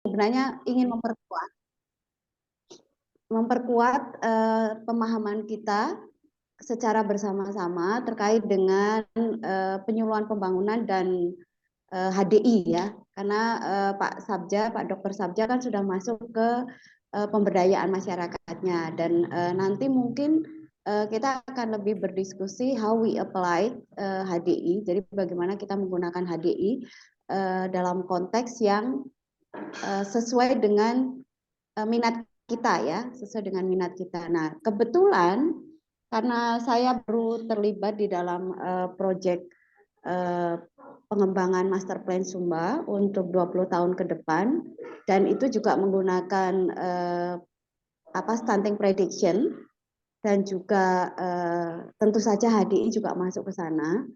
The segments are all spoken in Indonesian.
sebenarnya ingin memperkuat pemahaman kita secara bersama-sama terkait dengan penyuluhan pembangunan dan HDI ya, karena Pak Dr. Sabja kan sudah masuk ke pemberdayaan masyarakatnya, dan nanti mungkin kita akan lebih berdiskusi how we apply HDI, jadi bagaimana kita menggunakan HDI dalam konteks yang sesuai dengan minat kita ya, sesuai dengan minat kita. Nah, kebetulan karena saya baru terlibat di dalam proyek pengembangan Master Plan Sumba untuk 20 tahun ke depan, dan itu juga menggunakan stunting prediction, dan juga tentu saja HDI juga masuk ke sana.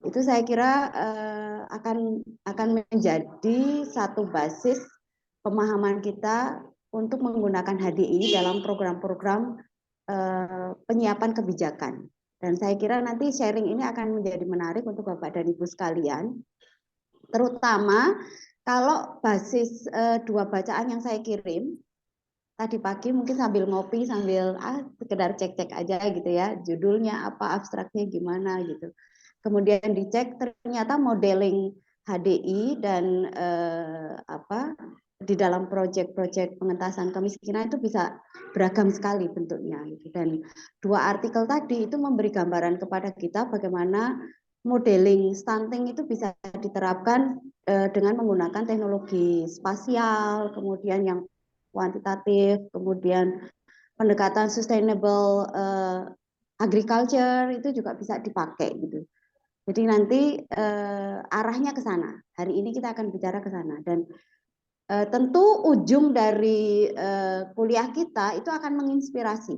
Itu saya kira akan menjadi satu basis pemahaman kita untuk menggunakan HDI dalam program-program penyiapan kebijakan. Dan saya kira nanti sharing ini akan menjadi menarik untuk Bapak dan Ibu sekalian, terutama kalau basis dua bacaan yang saya kirim tadi pagi, mungkin sambil ngopi, sambil sekedar cek-cek aja gitu ya, judulnya apa, abstraknya gimana gitu. Kemudian dicek ternyata modeling HDI dan di dalam proyek-proyek pengentasan kemiskinan itu bisa beragam sekali bentuknya gitu. Dan dua artikel tadi itu memberi gambaran kepada kita bagaimana modeling stunting itu bisa diterapkan dengan menggunakan teknologi spasial, kemudian yang kuantitatif, kemudian pendekatan sustainable agriculture itu juga bisa dipakai gitu. Jadi nanti arahnya ke sana. Hari ini kita akan bicara ke sana, dan tentu ujung dari kuliah kita itu akan menginspirasi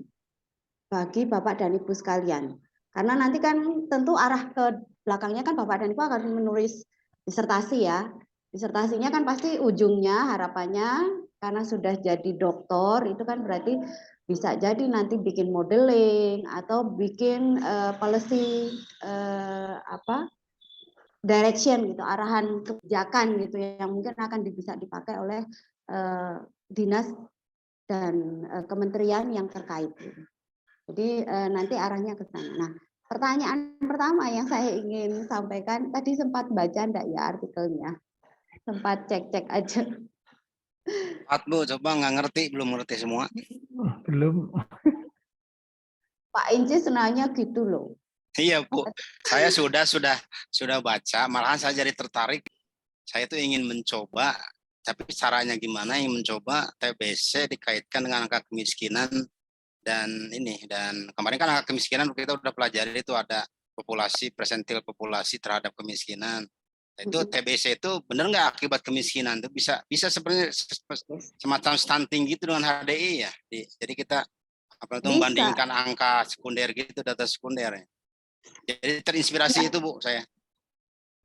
bagi Bapak dan Ibu sekalian. Karena nanti kan tentu arah ke belakangnya kan Bapak dan Ibu akan menulis disertasi ya. Disertasinya kan pasti ujungnya harapannya karena sudah jadi doktor itu kan berarti bisa jadi nanti bikin modeling atau bikin policy direction gitu, arahan kebijakan gitu yang mungkin akan bisa dipakai oleh dinas dan kementerian yang terkait. Jadi nanti arahnya ke sana. Nah, pertanyaan pertama yang saya ingin sampaikan, tadi sempat baca enggak ya artikelnya? Sempat cek-cek aja. Bu, coba nggak ngerti, belum ngerti semua. Belum. Pak Incis nanya gitu loh. Iya Bu, saya sudah baca, malahan saya jadi tertarik. Saya tuh ingin mencoba, tapi caranya gimana? Ingin mencoba TBC dikaitkan dengan angka kemiskinan dan kemarin kan angka kemiskinan kita udah pelajari itu ada populasi persentil populasi terhadap kemiskinan. Itu TBC itu benar nggak akibat kemiskinan itu bisa sebenarnya semacam stunting gitu dengan HDI ya. Jadi kita membandingkan angka sekunder gitu, data sekunder. Jadi terinspirasi itu Bu saya.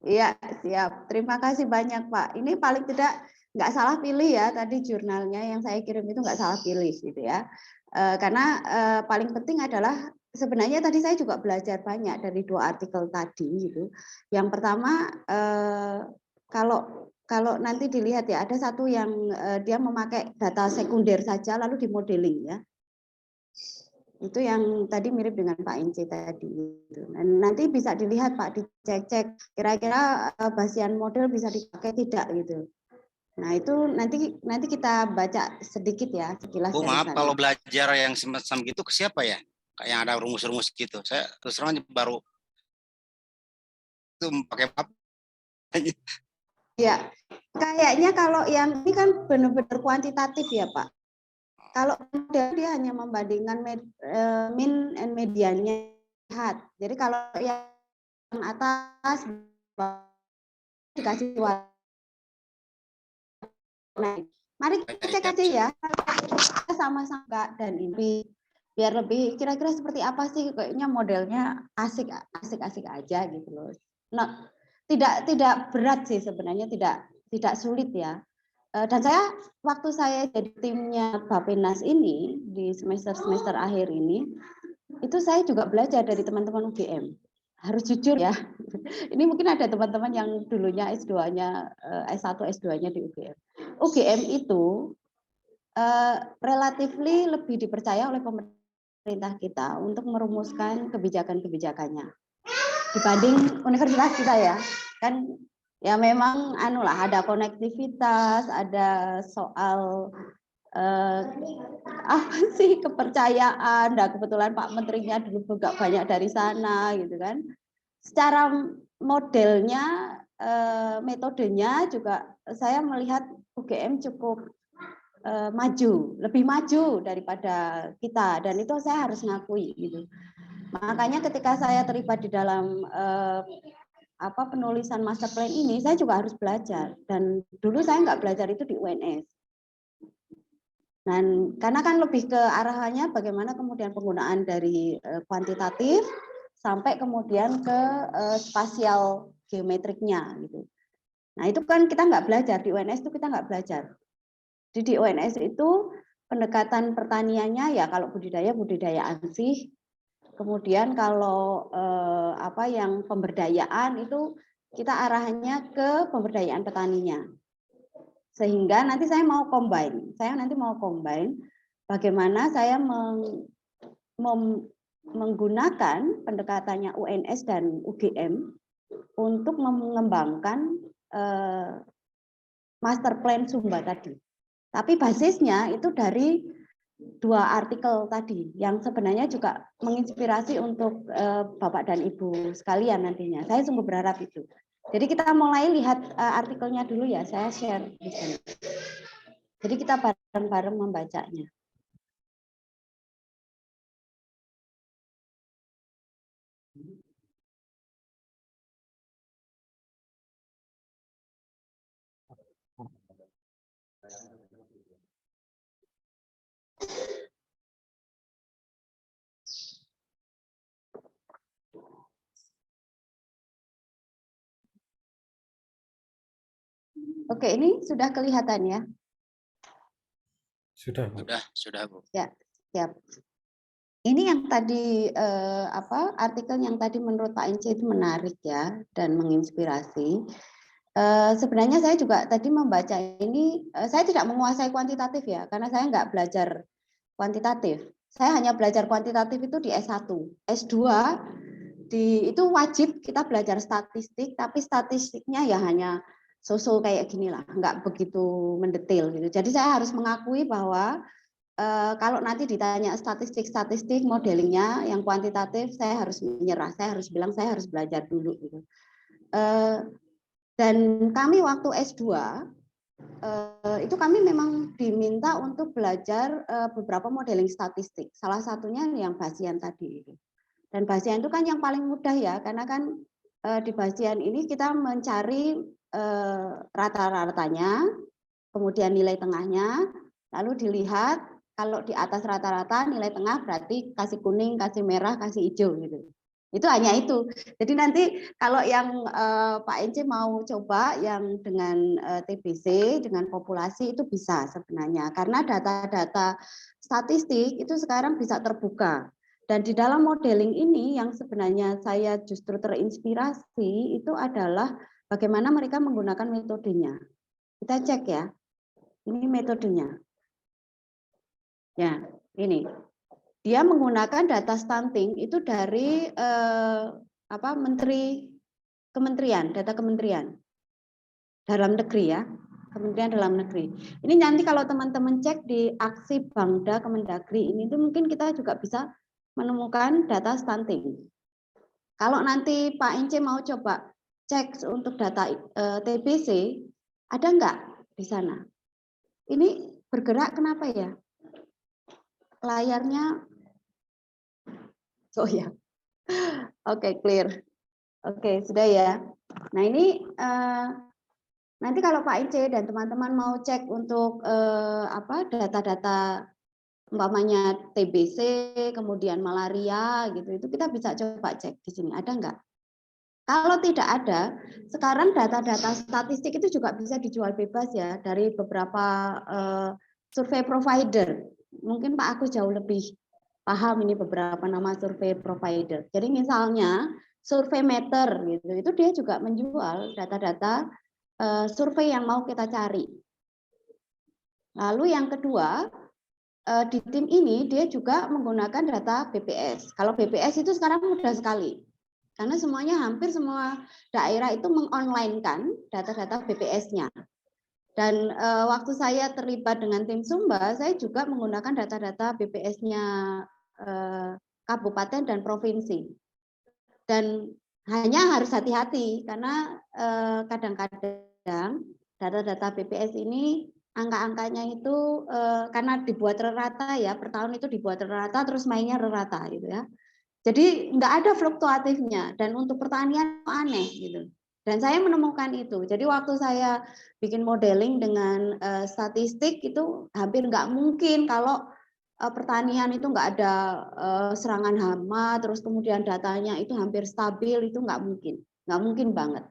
Iya, siap. Terima kasih banyak Pak. Ini paling tidak nggak salah pilih ya, tadi jurnalnya yang saya kirim itu nggak salah pilih gitu ya. Karena paling penting adalah sebenarnya tadi saya juga belajar banyak dari dua artikel tadi gitu. Yang pertama kalau nanti dilihat ya, ada satu yang dia memakai data sekunder saja lalu dimodeling ya. Itu yang tadi mirip dengan Pak Inci tadi. Dan nanti bisa dilihat Pak, dicek-cek kira-kira basian model bisa dipakai tidak gitu. Nah itu nanti kita baca sedikit ya sekilas. Bu maaf kalau belajar yang semacam gitu ke siapa ya? Kayak yang ada rumus-rumus gitu. Saya terus terang baru itu pakai apa? Ya, kayaknya kalau yang ini kan benar-benar kuantitatif ya Pak. Kalau dia hanya membandingkan min and mediannya lihat. Jadi kalau yang atas dikasih warna. Mari kita cek aja ya. Sama-sama dan ini biar lebih kira-kira seperti apa sih, kayaknya modelnya asik aja gitu loh. Nah, tidak berat sih sebenarnya, tidak sulit ya. Dan waktu saya jadi timnya Bappenas ini di semester akhir ini, itu saya juga belajar dari teman-teman UGM. Harus jujur ya. Ini mungkin ada teman-teman yang dulunya S2-nya S1 S2-nya di UGM. UGM itu relatifly lebih dipercaya oleh pemerintah kita untuk merumuskan kebijakan-kebijakannya dibanding universitas kita ya. Kan ya memang ada konektivitas, ada soal apa sih kepercayaan. Nah, kebetulan Pak Menterinya dulu juga banyak dari sana gitu kan. Secara modelnya, metodenya juga saya melihat UGM cukup lebih maju daripada kita, dan itu saya harus ngakui gitu. Makanya ketika saya terlibat di dalam penulisan master plan ini, saya juga harus belajar, dan dulu saya nggak belajar itu di UNS. Dan karena kan lebih ke arahannya bagaimana kemudian penggunaan dari kuantitatif sampai kemudian ke spasial geometriknya gitu. Nah itu kan kita nggak belajar di UNS, itu kita nggak belajar. Di UNS itu pendekatan pertaniannya ya kalau budidaya ansih, kemudian kalau yang pemberdayaan itu kita arahannya ke pemberdayaan petaninya. Sehingga nanti saya mau combine bagaimana saya menggunakan pendekatannya UNS dan UGM untuk mengembangkan master plan Sumba tadi. Tapi basisnya itu dari 2 artikel tadi yang sebenarnya juga menginspirasi untuk Bapak dan Ibu sekalian nantinya. Saya sungguh berharap itu. Jadi kita mulai lihat artikelnya dulu ya, saya share di sini. Jadi kita bareng-bareng membacanya. Oke, ini sudah kelihatan ya? Sudah, Bu. Sudah, Bu. Ya, siap. Ini yang tadi artikel yang tadi menurut Pak Ince itu menarik ya dan menginspirasi. Sebenarnya saya juga tadi membaca ini, saya tidak menguasai kuantitatif ya, karena saya nggak belajar kuantitatif. Saya hanya belajar kuantitatif itu di S1. S2 itu wajib kita belajar statistik, tapi statistiknya ya hanya so-so kayak gini lah, nggak begitu mendetail gitu. Jadi saya harus mengakui bahwa kalau nanti ditanya statistik modelingnya yang kuantitatif, saya harus menyerah, saya harus bilang saya harus belajar dulu gitu. Dan kami waktu S2 itu kami memang diminta untuk belajar beberapa modeling statistik. Salah satunya yang Bayesian tadi. Dan Bayesian itu kan yang paling mudah ya, karena kan di Bayesian ini kita mencari rata-ratanya, kemudian nilai tengahnya, lalu dilihat kalau di atas rata-rata nilai tengah berarti kasih kuning, kasih merah, kasih hijau gitu. Itu hanya itu. Jadi nanti kalau yang Pak Ence mau coba yang dengan TBC, dengan populasi itu bisa sebenarnya. Karena data-data statistik itu sekarang bisa terbuka. Dan di dalam modeling ini yang sebenarnya saya justru terinspirasi itu adalah bagaimana mereka menggunakan metodenya. Kita cek ya. Ini metodenya. Ya, ini. Dia menggunakan data stunting itu dari data kementerian dalam negeri ya, Kementerian Dalam Negeri. Ini nanti kalau teman-teman cek di aksi Bangda Kemendagri ini itu mungkin kita juga bisa menemukan data stunting. Kalau nanti Pak Ince mau coba cek untuk data TBC, ada enggak di sana? Ini bergerak kenapa ya? Layarnya, oh ya, oke, clear. Oke, sudah ya. Nah ini nanti kalau Pak Ince dan teman-teman mau cek untuk data-data umpamanya TBC, kemudian malaria gitu, itu kita bisa coba cek di sini, ada enggak? Kalau tidak ada, sekarang data-data statistik itu juga bisa dijual bebas ya dari beberapa survei provider. Mungkin Pak Agus jauh lebih paham ini beberapa nama survei provider. Jadi misalnya survei meter gitu, itu dia juga menjual data-data survei yang mau kita cari. Lalu yang kedua, di tim ini dia juga menggunakan data BPS. Kalau BPS itu sekarang mudah sekali. Karena semuanya, hampir semua daerah itu mengonlinekan data-data BPS-nya. Dan waktu saya terlibat dengan tim Sumba, saya juga menggunakan data-data BPS-nya kabupaten dan provinsi. Dan hanya harus hati-hati karena kadang-kadang data-data BPS ini angka-angkanya itu karena dibuat rata ya, per tahun itu dibuat rata terus mainnya rata gitu ya. Jadi nggak ada fluktuatifnya dan untuk pertanian aneh gitu. Dan saya menemukan itu. Jadi waktu saya bikin modeling dengan statistik itu hampir nggak mungkin kalau pertanian itu nggak ada serangan hama, terus kemudian datanya itu hampir stabil, itu nggak mungkin banget.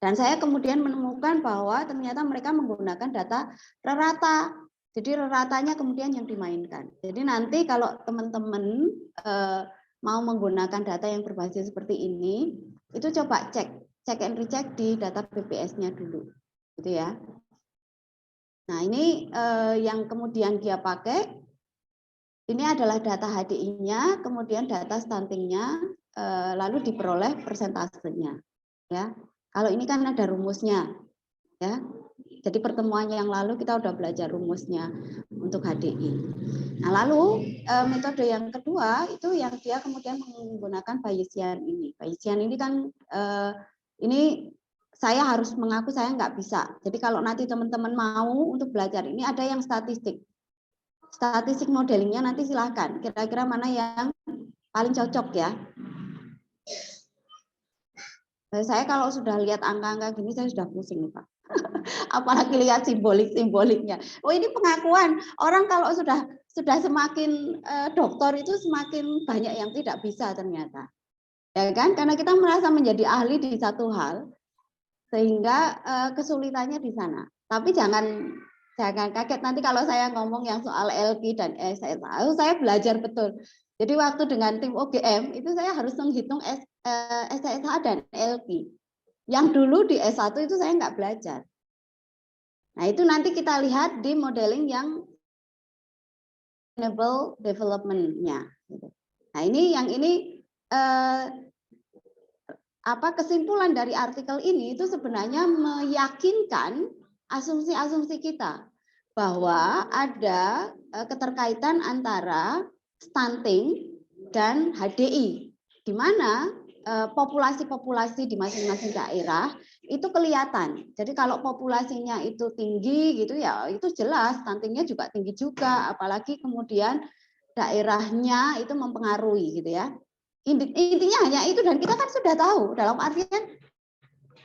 Dan saya kemudian menemukan bahwa ternyata mereka menggunakan data rata. Jadi ratanya kemudian yang dimainkan. Jadi nanti kalau teman-teman mau menggunakan data yang berbasis seperti ini, itu coba cek and recheck di data BPS-nya dulu, gitu ya. Nah ini yang kemudian dia pakai. Ini adalah data HDI-nya, kemudian data stuntingnya, lalu diperoleh persentasenya. Ya, kalau ini kan ada rumusnya, ya. Jadi pertemuan yang lalu kita udah belajar rumusnya untuk HDI. Nah, lalu metode yang kedua itu yang dia kemudian menggunakan Bayesian ini. Bayesian ini kan ini saya harus mengaku saya nggak bisa. Jadi kalau nanti teman-teman mau untuk belajar ini ada yang statistik. Statistik modelingnya nanti silahkan. Kira-kira mana yang paling cocok ya. Saya kalau sudah lihat angka-angka gini saya sudah pusing Pak. Apalagi lihat simboliknya. Oh ini pengakuan orang kalau sudah semakin doktor itu semakin banyak yang tidak bisa ternyata. Ya kan? Karena kita merasa menjadi ahli di satu hal sehingga kesulitannya di sana. Tapi jangan kaget nanti kalau saya ngomong yang soal LQ dan SSA. Saya belajar betul. Jadi waktu dengan tim OGM itu saya harus menghitung SSA dan LQ. Yang dulu di S1 itu saya nggak belajar. Nah itu nanti kita lihat di modeling yang sustainable development-nya. Nah ini kesimpulan dari artikel ini itu sebenarnya meyakinkan asumsi-asumsi kita bahwa ada keterkaitan antara stunting dan HDI, di mana populasi-populasi di masing-masing daerah itu kelihatan. Jadi kalau populasinya itu tinggi gitu ya, itu jelas stuntingnya juga tinggi juga, apalagi kemudian daerahnya itu mempengaruhi gitu ya. Intinya hanya itu dan kita kan sudah tahu dalam artian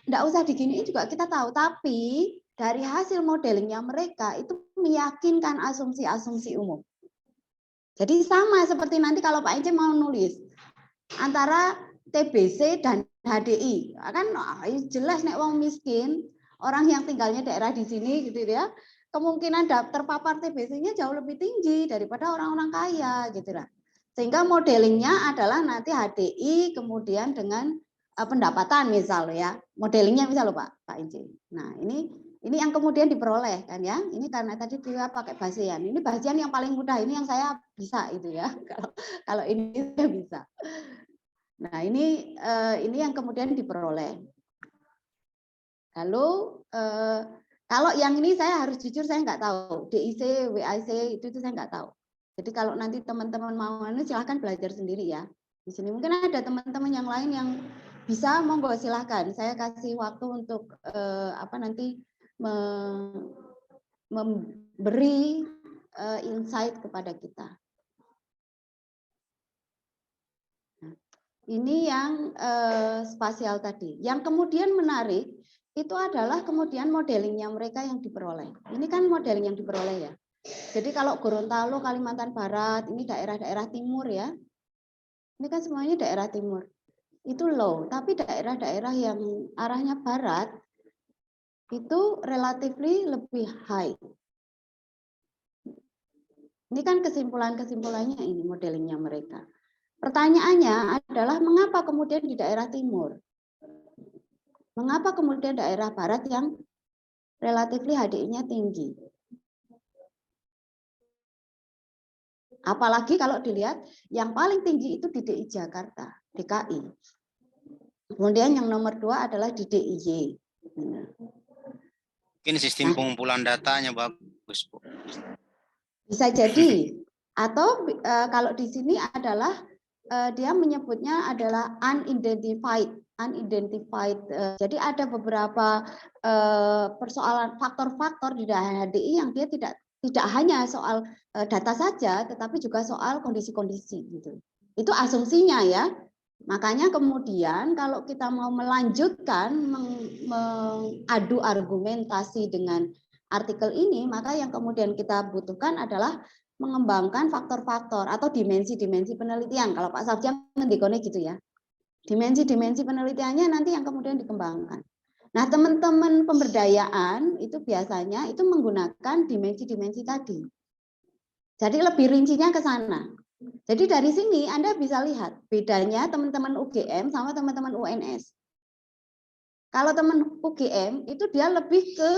tidak usah diginiin juga kita tahu, tapi dari hasil modelingnya mereka itu meyakinkan asumsi-asumsi umum. Jadi sama seperti nanti kalau Pak Ence mau nulis antara TBC dan HDI, kan jelas nek wong miskin, orang yang tinggalnya daerah di sini gitu ya, kemungkinan terpapar TBC-nya jauh lebih tinggi daripada orang-orang kaya gitu lah. Sehingga modelingnya adalah nanti HDI kemudian dengan pendapatan misal ya. Modelingnya misal loh Pak Inci. Nah, ini yang kemudian diperoleh kan ya. Ini karena tadi dia pakai Bayesian. Ini Bayesian yang paling mudah, ini yang saya bisa itu ya. Kalau ini saya bisa. Nah, ini yang kemudian diperoleh. Lalu kalau yang ini saya harus jujur saya nggak tahu. DIC, WIC itu saya nggak tahu. Jadi kalau nanti teman-teman mau silahkan belajar sendiri ya. Di sini mungkin ada teman-teman yang lain yang bisa, monggo silahkan. Saya kasih waktu untuk nanti memberi insight kepada kita. Nah, ini yang spasial tadi. Yang kemudian menarik itu adalah kemudian modelingnya mereka yang diperoleh. Ini kan modeling yang diperoleh ya. Jadi kalau Gorontalo, Kalimantan Barat, ini daerah-daerah timur ya. Ini kan semuanya daerah timur. Itu low, tapi daerah-daerah yang arahnya barat itu relatively lebih high. Ini kan kesimpulannya ini modelingnya mereka. Pertanyaannya adalah mengapa kemudian di daerah timur? Mengapa kemudian daerah barat yang relatively HDI-nya tinggi? Apalagi kalau dilihat yang paling tinggi itu di DI Jakarta, DKI. Kemudian yang nomor 2 adalah di DIY. Mungkin sistem pengumpulan datanya bagus, Bu. Bisa jadi. Atau kalau di sini adalah dia menyebutnya adalah unidentified. Jadi ada beberapa persoalan faktor-faktor di HDI yang dia tidak hanya soal data saja, tetapi juga soal kondisi-kondisi gitu. Itu asumsinya ya. Makanya kemudian kalau kita mau melanjutkan mengadu argumentasi dengan artikel ini, maka yang kemudian kita butuhkan adalah mengembangkan faktor-faktor atau dimensi-dimensi penelitian. Kalau Pak Sarjang ngendikone gitu ya. Dimensi-dimensi penelitiannya nanti yang kemudian dikembangkan. Nah, teman-teman pemberdayaan itu biasanya itu menggunakan dimensi-dimensi tadi. Jadi lebih rincinya ke sana. Jadi dari sini Anda bisa lihat bedanya teman-teman UGM sama teman-teman UNS. Kalau teman UGM itu dia lebih ke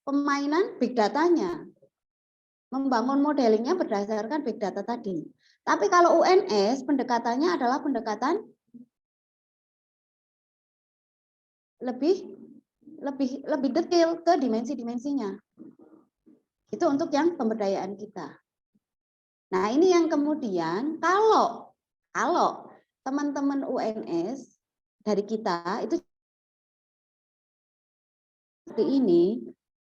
pemainan big datanya. Membangun modelingnya berdasarkan big data tadi. Tapi kalau UNS pendekatannya adalah pendekatan lebih detail ke dimensi-dimensinya. Itu untuk yang pemberdayaan kita. Nah, ini yang kemudian kalau teman-teman UNS dari kita itu seperti ini,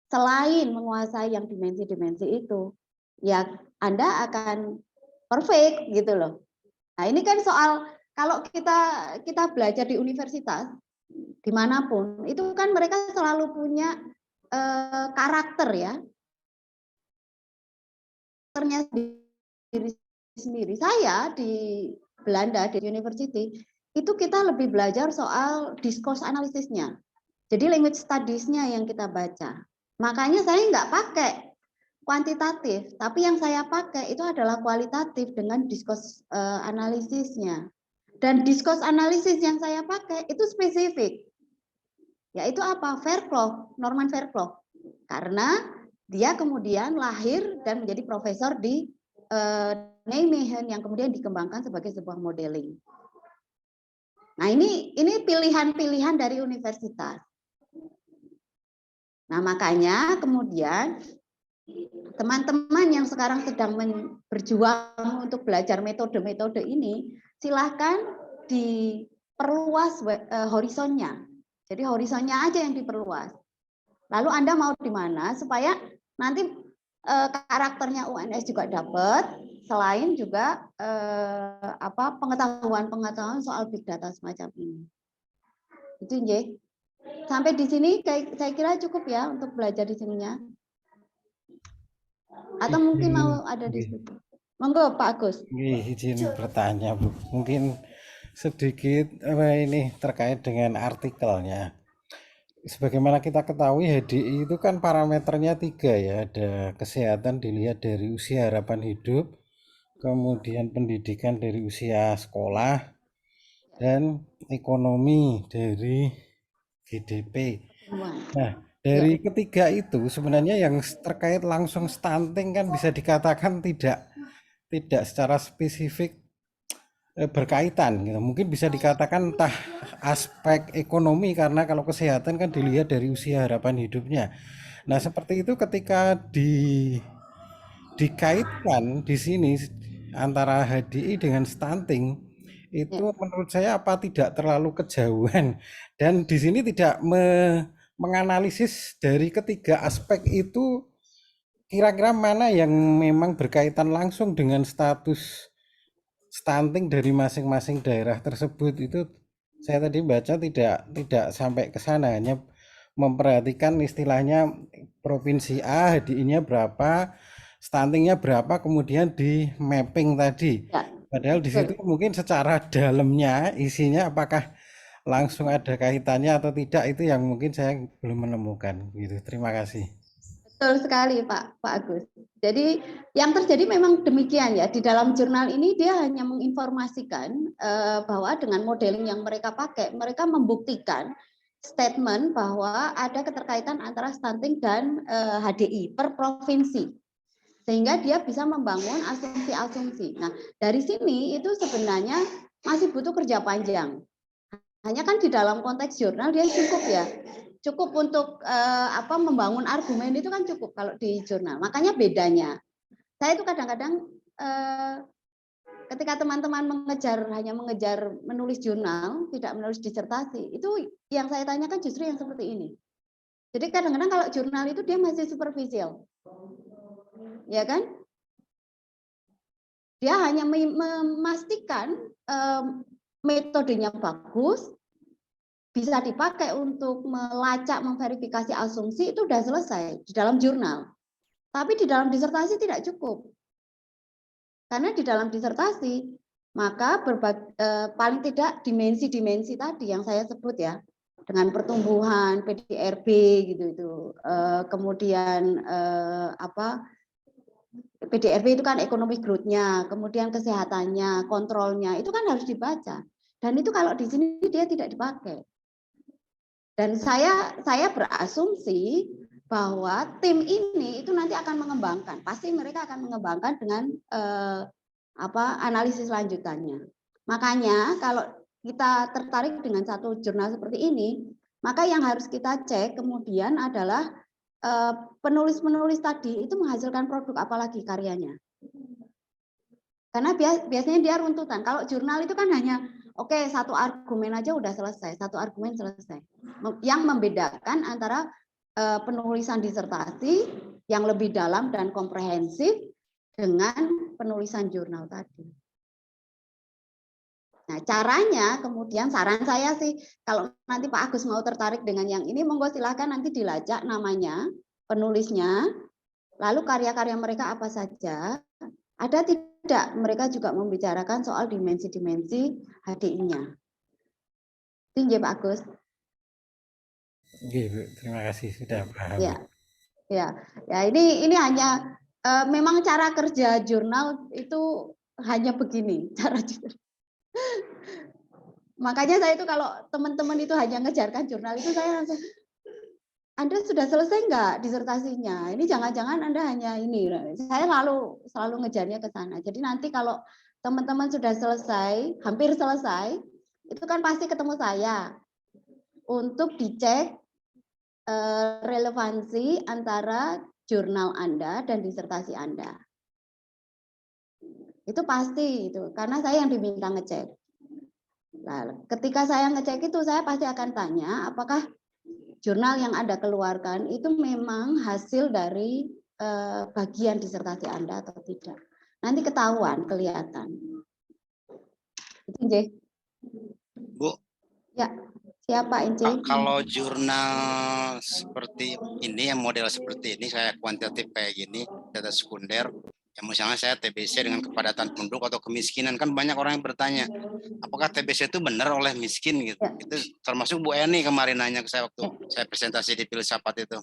selain menguasai yang dimensi-dimensi itu, ya Anda akan perfect gitu loh. Nah, ini kan soal kalau kita belajar di universitas dimanapun, itu kan mereka selalu punya karakter ya, karakternya sendiri. Saya di Belanda di university itu kita lebih belajar soal discourse analisisnya. Jadi language studies-nya yang kita baca. Makanya saya nggak pakai kuantitatif, tapi yang saya pakai itu adalah kualitatif dengan discourse analisisnya. Dan discourse analisis yang saya pakai itu spesifik. Yaitu apa? Verkloch, Norman Verkloch. Karena dia kemudian lahir dan menjadi profesor di Nijmegen yang kemudian dikembangkan sebagai sebuah modeling. Nah, ini pilihan-pilihan dari universitas. Nah, makanya kemudian teman-teman yang sekarang sedang berjuang untuk belajar metode-metode ini, silahkan diperluas horizonnya. Jadi horizonnya aja yang diperluas. Lalu Anda mau di mana supaya nanti karakternya UNS juga dapat, selain juga pengetahuan soal big data semacam ini. Itu nggih. Sampai di sini saya kira cukup ya untuk belajar di sininya. Atau mungkin mau ada diskusi. Monggo Pak Agus. Izin bertanya, Bu. Mungkin sedikit ini terkait dengan artikelnya. Sebagaimana kita ketahui, HDI itu kan parameternya 3 ya. Ada kesehatan dilihat dari usia harapan hidup, kemudian pendidikan dari usia sekolah, dan ekonomi dari GDP. Nah, dari ketiga itu sebenarnya yang terkait langsung stunting kan bisa dikatakan tidak secara spesifik berkaitan gitu. Mungkin bisa dikatakan entah aspek ekonomi, karena kalau kesehatan kan dilihat dari usia harapan hidupnya. Nah, seperti itu ketika dikaitkan di sini antara HDI dengan stunting, itu menurut saya apa tidak terlalu kejauhan, dan di sini tidak menganalisis dari ketiga aspek itu kira-kira mana yang memang berkaitan langsung dengan status stunting dari masing-masing daerah tersebut. Itu saya tadi baca tidak sampai ke sana, hanya memperhatikan istilahnya provinsi A HDI-nya berapa, stuntingnya berapa, kemudian di mapping tadi. Padahal di situ mungkin secara dalamnya isinya apakah langsung ada kaitannya atau tidak, itu yang mungkin saya belum menemukan gitu. Terima kasih. Betul sekali Pak Agus. Jadi yang terjadi memang demikian ya. Di dalam jurnal ini dia hanya menginformasikan bahwa dengan modeling yang mereka pakai, mereka membuktikan statement bahwa ada keterkaitan antara stunting dan HDI per provinsi. sehingga dia bisa membangun asumsi-asumsi. Nah, dari sini itu sebenarnya masih butuh kerja panjang. Hanya kan di dalam konteks jurnal dia cukup ya, cukup untuk membangun argumen itu kan cukup kalau di jurnal. Makanya bedanya, saya itu kadang-kadang ketika teman-teman hanya mengejar menulis jurnal, tidak menulis disertasi, itu yang saya tanyakan justru yang seperti ini. Jadi kadang-kadang kalau jurnal itu dia masih superficial, ya kan? Dia hanya memastikan metodenya bagus, bisa dipakai untuk melacak, memverifikasi asumsi, itu sudah selesai di dalam jurnal. Tapi di dalam disertasi tidak cukup. Karena di dalam disertasi, maka paling tidak dimensi-dimensi tadi yang saya sebut ya, dengan pertumbuhan, PDRB gitu itu, kemudian PDRB itu kan economic growth-nya, kemudian kesehatannya, kontrolnya, itu kan harus dibaca. Dan itu kalau di sini dia tidak dipakai. Dan saya berasumsi bahwa tim ini itu nanti akan mengembangkan, pasti mereka akan mengembangkan dengan analisis lanjutannya. Makanya kalau kita tertarik dengan satu jurnal seperti ini, maka yang harus kita cek kemudian adalah penulis-penulis tadi itu menghasilkan produk apa lagi karyanya. Karena biasanya dia runtutan. Kalau jurnal itu kan hanya satu argumen aja udah selesai, satu argumen selesai. Yang membedakan antara penulisan disertasi yang lebih dalam dan komprehensif dengan penulisan jurnal tadi. Nah, caranya kemudian saran saya sih, kalau nanti Pak Agus mau tertarik dengan yang ini, monggo silahkan nanti dilacak namanya, penulisnya, lalu karya-karya mereka apa saja, ada tidak mereka juga membicarakan soal dimensi-dimensi HDI-nya. Tinggi Pak Agus. Terima kasih sudah paham. Ya, ini hanya memang cara kerja jurnal itu hanya begini cara jurnal. Makanya saya itu kalau teman-teman itu hanya ngejarkan jurnal itu saya langsung, Anda sudah selesai nggak disertasinya? Ini jangan-jangan Anda hanya ini. Saya selalu ngejarnya ke sana. Jadi nanti kalau teman-teman sudah selesai, hampir selesai, itu kan pasti ketemu saya untuk dicek relevansi antara jurnal Anda dan disertasi Anda. Itu pasti itu, karena saya yang diminta ngecek. Nah, ketika saya ngecek itu, saya pasti akan tanya, apakah jurnal yang Anda keluarkan itu memang hasil dari bagian disertasi Anda atau tidak. Nanti ketahuan, kelihatan. Ince. Bu. Ya, siapa Ince? Kalau jurnal seperti ini, yang model seperti ini, saya kuantitatif kayak gini, data sekunder, ya misalnya saya TBC dengan kepadatan penduduk atau kemiskinan, kan banyak orang yang bertanya, apakah TBC itu benar oleh miskin gitu. Ya. Itu termasuk Bu Eni kemarin nanya ke saya waktu saya presentasi di Filsafat itu.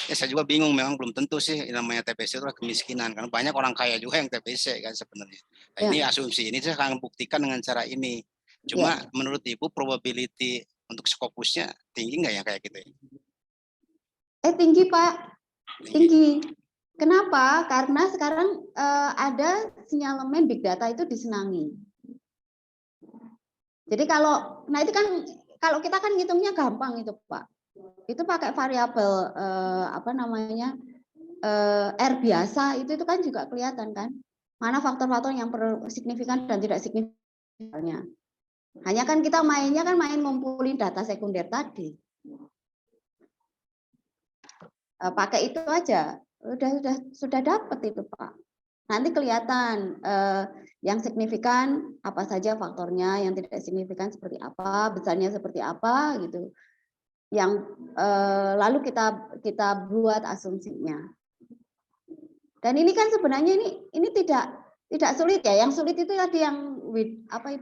Ya saya juga bingung, memang belum tentu sih namanya TBC itu adalah kemiskinan, karena banyak orang kaya juga yang TBC kan sebenarnya. Nah, ini asumsi ini saya akan buktikan dengan cara ini. Cuma menurut Ibu probability untuk Scopusnya tinggi nggak ya kayak gitu? Tinggi Pak, tinggi. Kenapa? Karena sekarang ada sinyalemen big data itu disenangi. Jadi nah itu kan kalau kita kan ngitungnya gampang itu Pak. Itu pakai variabel R biasa itu kan juga kelihatan kan. Mana faktor-faktor yang signifikan dan tidak signifikannya. Hanya kan kita mainnya kan main ngumpulin data sekunder tadi. Pakai itu aja. Sudah dapat itu Pak. Nanti kelihatan yang signifikan apa saja faktornya, yang tidak signifikan seperti apa, besarnya seperti apa gitu. Yang lalu kita buat asumsinya. Dan ini kan sebenarnya ini tidak sulit ya. Yang sulit itu tadi yang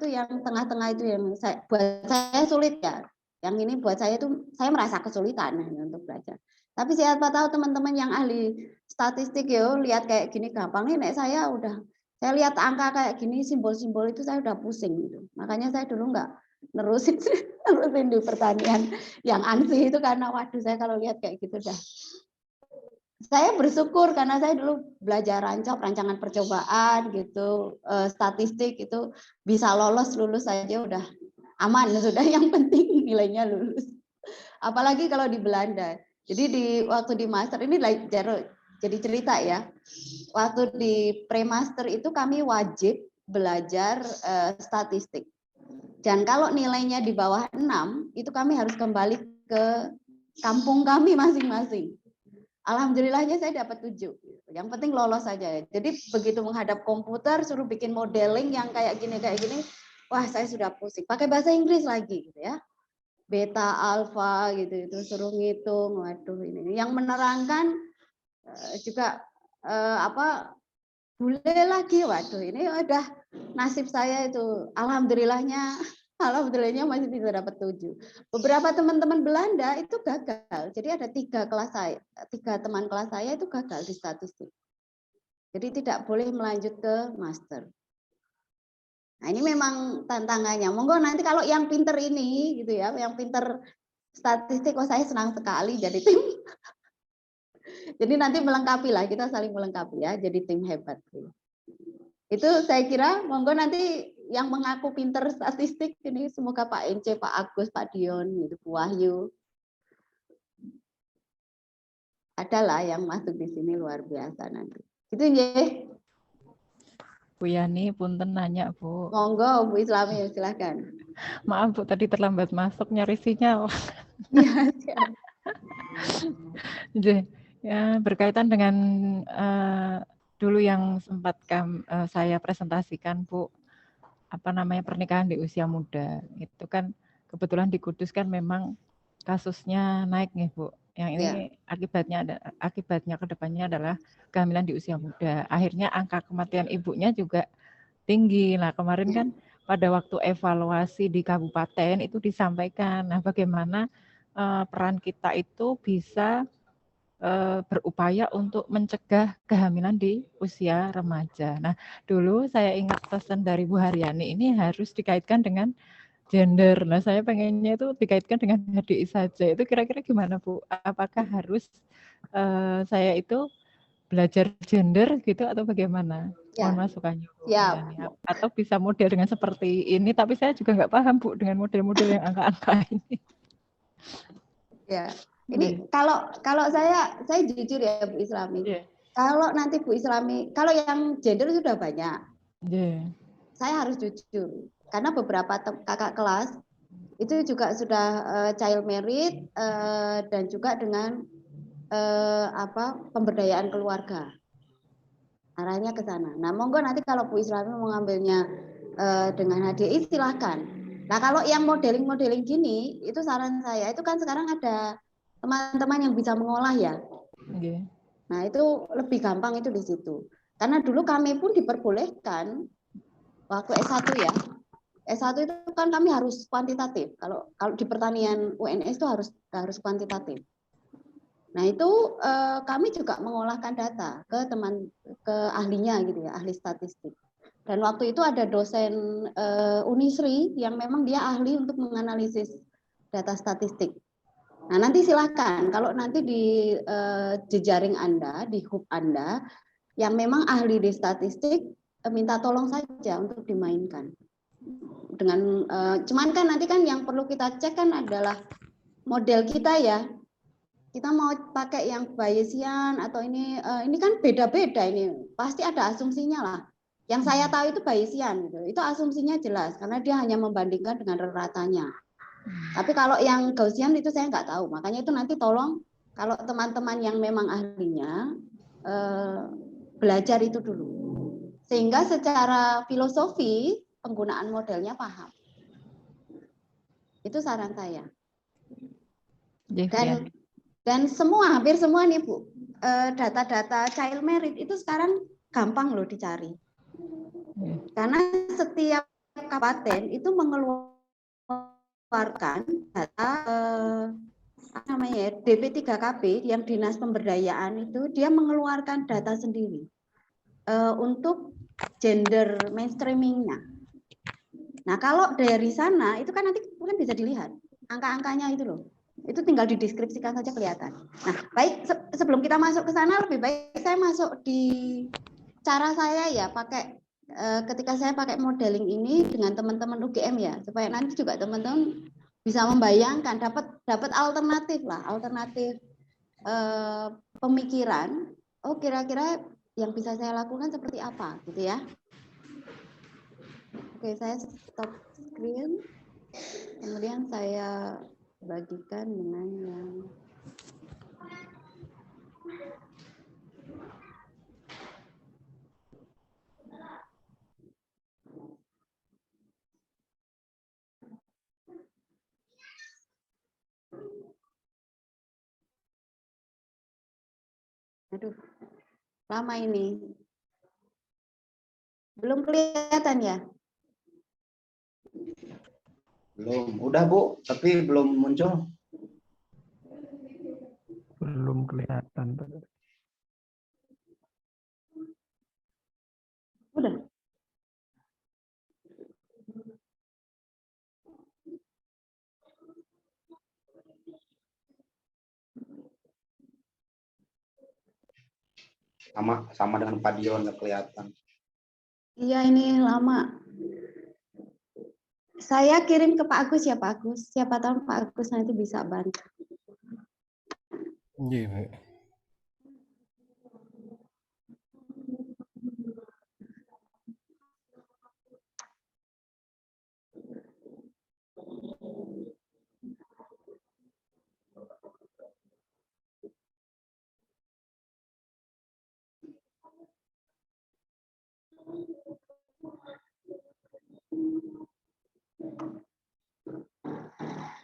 yang tengah-tengah itu yang buat saya sulit ya. Yang ini buat saya itu saya merasa kesulitan untuk belajar. Tapi siapa tahu teman-teman yang ahli statistik lihat kayak gini gampang nih, saya lihat angka kayak gini, simbol-simbol itu saya udah pusing gitu. Makanya saya dulu nggak nerusin di pertanian yang ANSI itu karena waduh saya kalau lihat kayak gitu dah saya bersyukur karena saya dulu belajar rancangan percobaan gitu, statistik itu bisa lulus saja udah aman sudah, yang penting nilainya lulus. Apalagi kalau di Belanda. Jadi waktu di master ini jadi cerita ya. Waktu di pre-master itu kami wajib belajar statistik. Dan kalau nilainya di bawah 6, itu kami harus kembali ke kampung kami masing-masing. Alhamdulillahnya saya dapat 7. Yang penting lolos saja. Jadi begitu menghadap komputer, suruh bikin modeling yang kayak gini, wah saya sudah pusing. Pakai bahasa Inggris lagi gitu ya. Beta, alfa gitu, itu suruh ngitung. Waduh ini. Yang menerangkan juga bule lagi. Waduh ini udah nasib saya itu. Alhamdulillahnya masih bisa dapat 7. Beberapa teman-teman Belanda itu gagal. Jadi ada 3 teman kelas saya itu gagal di statistik. Jadi tidak boleh melanjut ke master. Nah ini memang tantangannya. Monggo nanti kalau yang pinter ini gitu ya, yang pinter statistik, saya senang sekali jadi tim. Jadi nanti melengkapi lah, kita saling melengkapi ya, jadi tim hebat. Itu saya kira monggo nanti yang mengaku pinter statistik ini semoga Pak Ence, Pak Agus, Pak Dion, gitu, Bu Wahyu. Adalah yang masuk di sini luar biasa nanti. Itu ya. Bu Yani, punten nanya Bu. Monggo Bu Islami, silakan. Maaf Bu, tadi terlambat masuk nyari sinyal. Ya, berkaitan dengan dulu yang sempat saya presentasikan Bu, pernikahan di usia muda. Itu kan kebetulan di Kudus kan memang kasusnya naik nih Bu. Yang ini akibatnya ke depannya adalah kehamilan di usia muda. Akhirnya angka kematian ibunya juga tinggi. Nah, kemarin kan pada waktu evaluasi di kabupaten itu disampaikan, nah bagaimana peran kita itu bisa berupaya untuk mencegah kehamilan di usia remaja. Nah, dulu saya ingat pesan dari Bu Haryani ini harus dikaitkan dengan gender. Nah, saya pengennya itu dikaitkan dengan HDI saja. Itu kira-kira gimana Bu? Apakah harus saya itu belajar gender gitu atau bagaimana? Mohon masukannya Bu. Ya. Atau bisa model dengan seperti ini, tapi saya juga nggak paham Bu dengan model-model yang angka-angka ini. Ya. Ini kalau saya jujur ya Bu Islami. Kalau nanti Bu Islami, kalau yang gender sudah banyak. Saya harus jujur karena beberapa kakak kelas itu juga sudah child married dan juga dengan pemberdayaan keluarga. Arahnya ke sana. Nah, monggo nanti kalau Bu Islami mau ngambilnya dengan HDI silahkan. Nah, kalau yang modeling gini, itu saran saya itu kan sekarang ada teman-teman yang bisa mengolah ya. Nah, itu lebih gampang itu di situ. Karena dulu kami pun diperbolehkan waktu S1 ya. S1 itu kan kami harus kuantitatif. Kalau di pertanian UNS itu harus kuantitatif. Nah, itu kami juga mengolahkan data ke ahlinya gitu ya, ahli statistik. Dan waktu itu ada dosen Unisri yang memang dia ahli untuk menganalisis data statistik. Nah, nanti silakan kalau nanti di jejaring Anda, di hub Anda yang memang ahli di statistik, minta tolong saja untuk dimainkan. Dengan cuman kan nanti kan yang perlu kita cek kan adalah model kita ya. Kita mau pakai yang Bayesian atau ini kan beda-beda ini. Pasti ada asumsinya lah. Yang saya tahu itu Bayesian gitu. Itu asumsinya jelas karena dia hanya membandingkan dengan ratanya. Tapi kalau yang Gaussian itu saya nggak tahu. Makanya itu nanti tolong kalau teman-teman yang memang ahlinya belajar itu dulu. Sehingga secara filosofi penggunaan modelnya paham. Itu saran saya. Dan hampir semua nih Bu, data-data child married itu sekarang gampang loh dicari. Karena setiap kabupaten itu mengeluarkan data DP3KB yang Dinas Pemberdayaan itu dia mengeluarkan data sendiri untuk gender mainstreaming-nya. Nah, kalau dari sana itu kan nanti bisa dilihat angka-angkanya itu loh. Itu tinggal dideskripsikan saja kelihatan. Nah, baik sebelum kita masuk ke sana, lebih baik saya masuk di cara saya ya, pakai ketika saya pakai modeling ini dengan teman-teman UGM ya, supaya nanti juga teman-teman bisa membayangkan, dapat alternatif lah, alternatif pemikiran. Oh, kira-kira yang bisa saya lakukan seperti apa, gitu ya. Oke, saya stop screen. Kemudian saya bagikan dengan yang aduh, lama ini. Belum kelihatan ya? Belum. Udah, Bu, tapi belum muncul. Belum kelihatan. Udah. Sama dengan Pak Dion nggak kelihatan. Iya, ini lama. Saya kirim ke Pak Agus ya, Pak Agus. Siapa tahu Pak Agus nanti bisa bantu. Iya, Bu.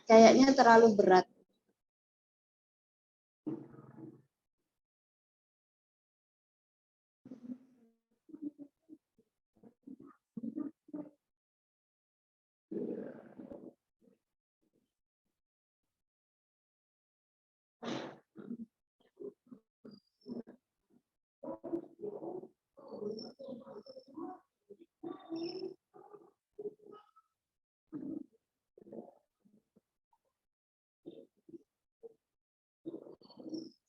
Kayaknya terlalu berat.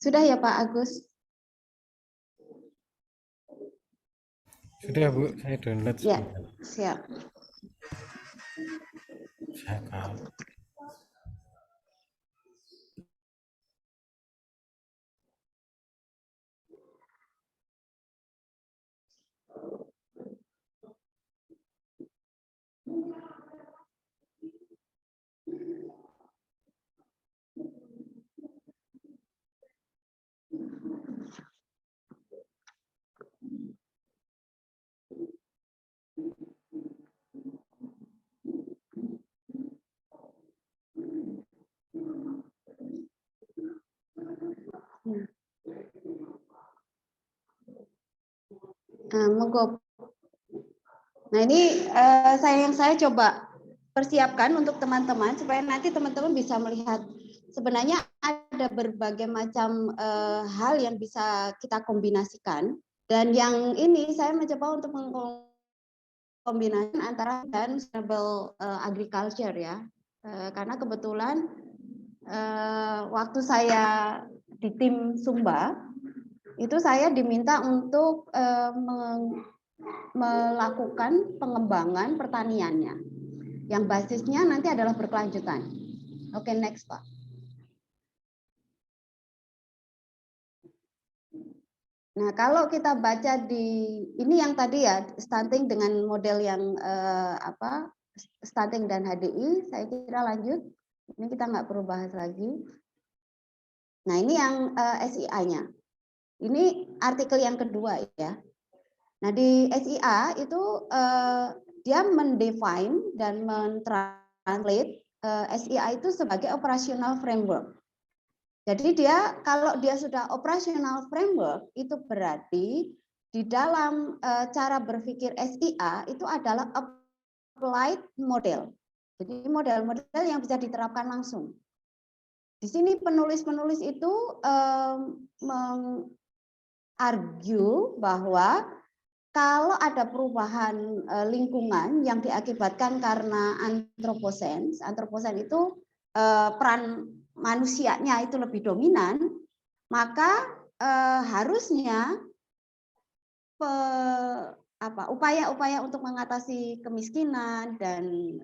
Sudah ya Pak Agus? Sudah, Bu, saya download Ya, sebentar. siap. Saya tahu. Nah, monggo. Nah, ini saya coba persiapkan untuk teman-teman supaya nanti teman-teman bisa melihat sebenarnya ada berbagai macam hal yang bisa kita kombinasikan, dan yang ini saya mencoba untuk mengkombinasikan antara dan sustainable agriculture ya, karena kebetulan waktu saya di tim Sumba itu saya diminta untuk melakukan pengembangan pertaniannya yang basisnya nanti adalah berkelanjutan. Oke, next Pak. Nah, kalau kita baca di ini yang tadi ya, stunting dengan model yang stunting dan HDI, saya kira lanjut. Ini kita nggak perlu bahas lagi. Nah, ini yang SIA-nya. Ini artikel yang kedua ya. Nah, di SIA itu dia mendefine dan mentranslate SIA itu sebagai operational framework. Jadi dia kalau dia sudah operational framework itu berarti di dalam cara berpikir SIA itu adalah applied model. Jadi model-model yang bisa diterapkan langsung. Di sini penulis-penulis itu argue bahwa kalau ada perubahan lingkungan yang diakibatkan karena antroposen itu peran manusianya itu lebih dominan, maka harusnya upaya-upaya untuk mengatasi kemiskinan dan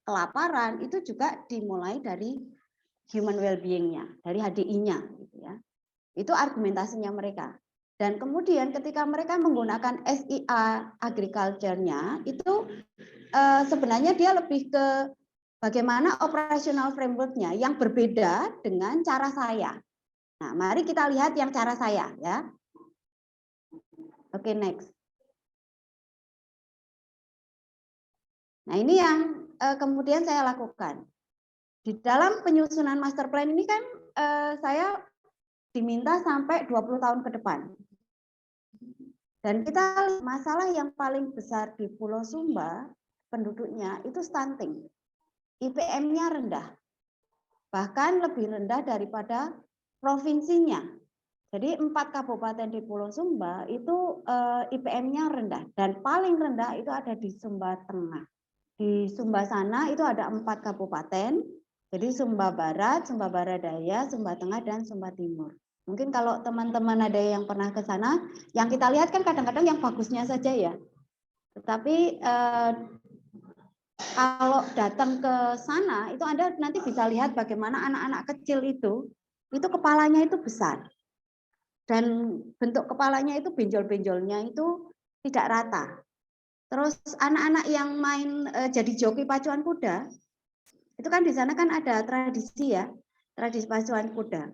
kelaparan itu juga dimulai dari human well-being-nya, dari HDI-nya, gitu ya. Itu argumentasinya mereka. Dan kemudian ketika mereka menggunakan SIA agriculture-nya, itu sebenarnya dia lebih ke bagaimana operational framework-nya yang berbeda dengan cara saya. Nah, mari kita lihat yang cara saya, ya. Oke, next. Nah, ini yang kemudian saya lakukan. Di dalam penyusunan master plan ini kan saya diminta sampai 20 tahun ke depan. Dan kita lihat masalah yang paling besar di Pulau Sumba, penduduknya itu stunting. IPM-nya rendah. Bahkan lebih rendah daripada provinsinya. Jadi 4 kabupaten di Pulau Sumba itu IPM-nya rendah. Dan paling rendah itu ada di Sumba Tengah. Di Sumba sana itu ada 4 kabupaten. Jadi Sumba Barat, Sumba Barat Daya, Sumba Tengah, dan Sumba Timur. Mungkin kalau teman-teman ada yang pernah ke sana, yang kita lihat kan kadang-kadang yang bagusnya saja ya. Tetapi kalau datang ke sana, itu Anda nanti bisa lihat bagaimana anak-anak kecil itu kepalanya itu besar. Dan bentuk kepalanya itu benjol-benjolnya itu tidak rata. Terus anak-anak yang main jadi joki pacuan kuda, itu kan di sana kan ada tradisi ya, tradisi pacuan kuda.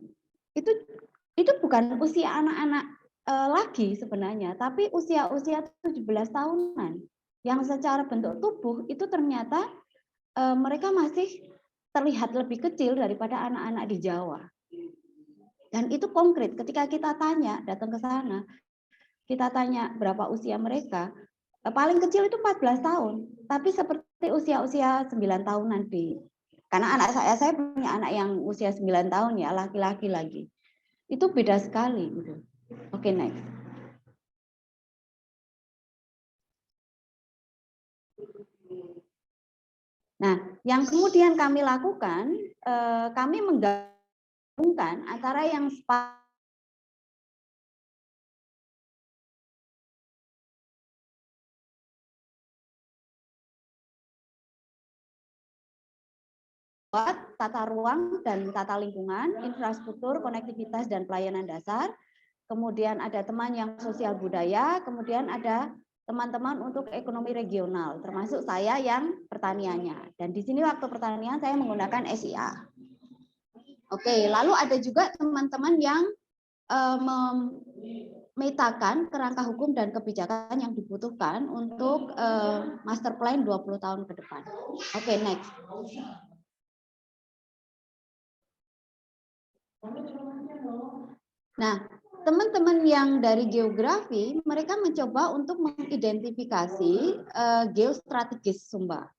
Itu bukan usia anak-anak lagi sebenarnya, tapi usia-usia 17 tahunan yang secara bentuk tubuh itu ternyata mereka masih terlihat lebih kecil daripada anak-anak di Jawa. Dan itu konkret ketika kita tanya, datang ke sana, kita tanya berapa usia mereka, paling kecil itu 14 tahun, tapi seperti usia-usia 9 tahunan di. Karena anak saya punya anak yang usia 9 tahun ya, laki-laki lagi. Itu beda sekali gitu. Oke, next. Nah, yang kemudian kami lakukan, kami menggabungkan antara yang tata ruang dan tata lingkungan, infrastruktur, konektivitas, dan pelayanan dasar. Kemudian ada teman yang sosial budaya, kemudian ada teman-teman untuk ekonomi regional, termasuk saya yang pertaniannya. Dan di sini waktu pertanian saya menggunakan SIA. Oke, lalu ada juga teman-teman yang memetakan kerangka hukum dan kebijakan yang dibutuhkan untuk master plan 20 tahun ke depan. Oke, next. Nah, teman-teman yang dari geografi, mereka mencoba untuk mengidentifikasi geostrategis Sumba.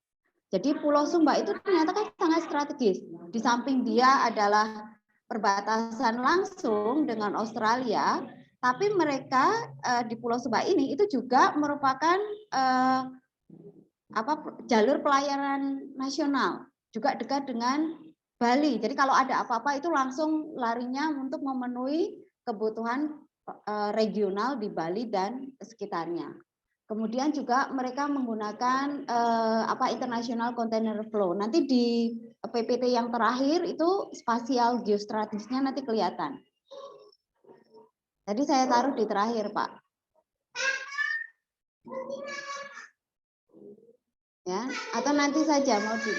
Jadi Pulau Sumba itu ternyata kan sangat strategis. Di samping dia adalah perbatasan langsung dengan Australia, tapi mereka di Pulau Sumba ini itu juga merupakan jalur pelayaran nasional, juga dekat dengan Bali. Jadi kalau ada apa-apa itu langsung larinya untuk memenuhi kebutuhan regional di Bali dan sekitarnya. Kemudian juga mereka menggunakan international container flow. Nanti di PPT yang terakhir itu spasial geostrategisnya nanti kelihatan. Tadi saya taruh di terakhir, Pak. Ya, atau nanti saja mau di.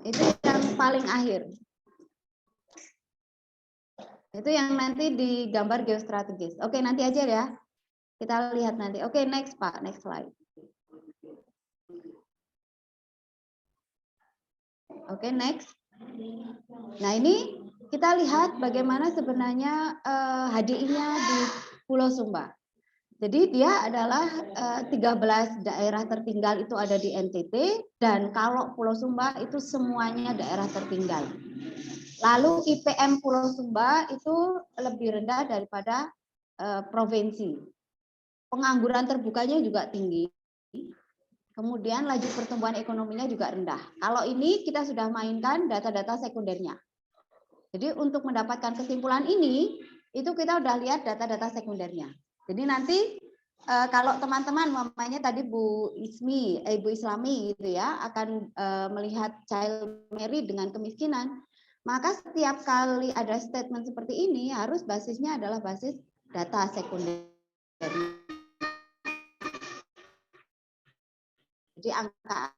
Itu yang paling akhir. Itu yang nanti di gambar geostrategis. Oke, nanti aja ya. Kita lihat nanti. Oke, next Pak, next slide. Oke, next. Nah, ini kita lihat bagaimana sebenarnya HDI-nya di Pulau Sumba. Jadi dia adalah 13 daerah tertinggal itu ada di NTT, dan kalau Pulau Sumba itu semuanya daerah tertinggal. Lalu IPM Pulau Sumba itu lebih rendah daripada provinsi. Pengangguran terbukanya juga tinggi. Kemudian laju pertumbuhan ekonominya juga rendah. Kalau ini kita sudah mainkan data-data sekundernya. Jadi untuk mendapatkan kesimpulan ini, itu kita udah lihat data-data sekundernya. Jadi nanti kalau teman-teman mamanya tadi Bu Islami gitu ya, akan melihat child married dengan kemiskinan, maka setiap kali ada statement seperti ini harus basisnya adalah basis data sekunder. Jadi angka.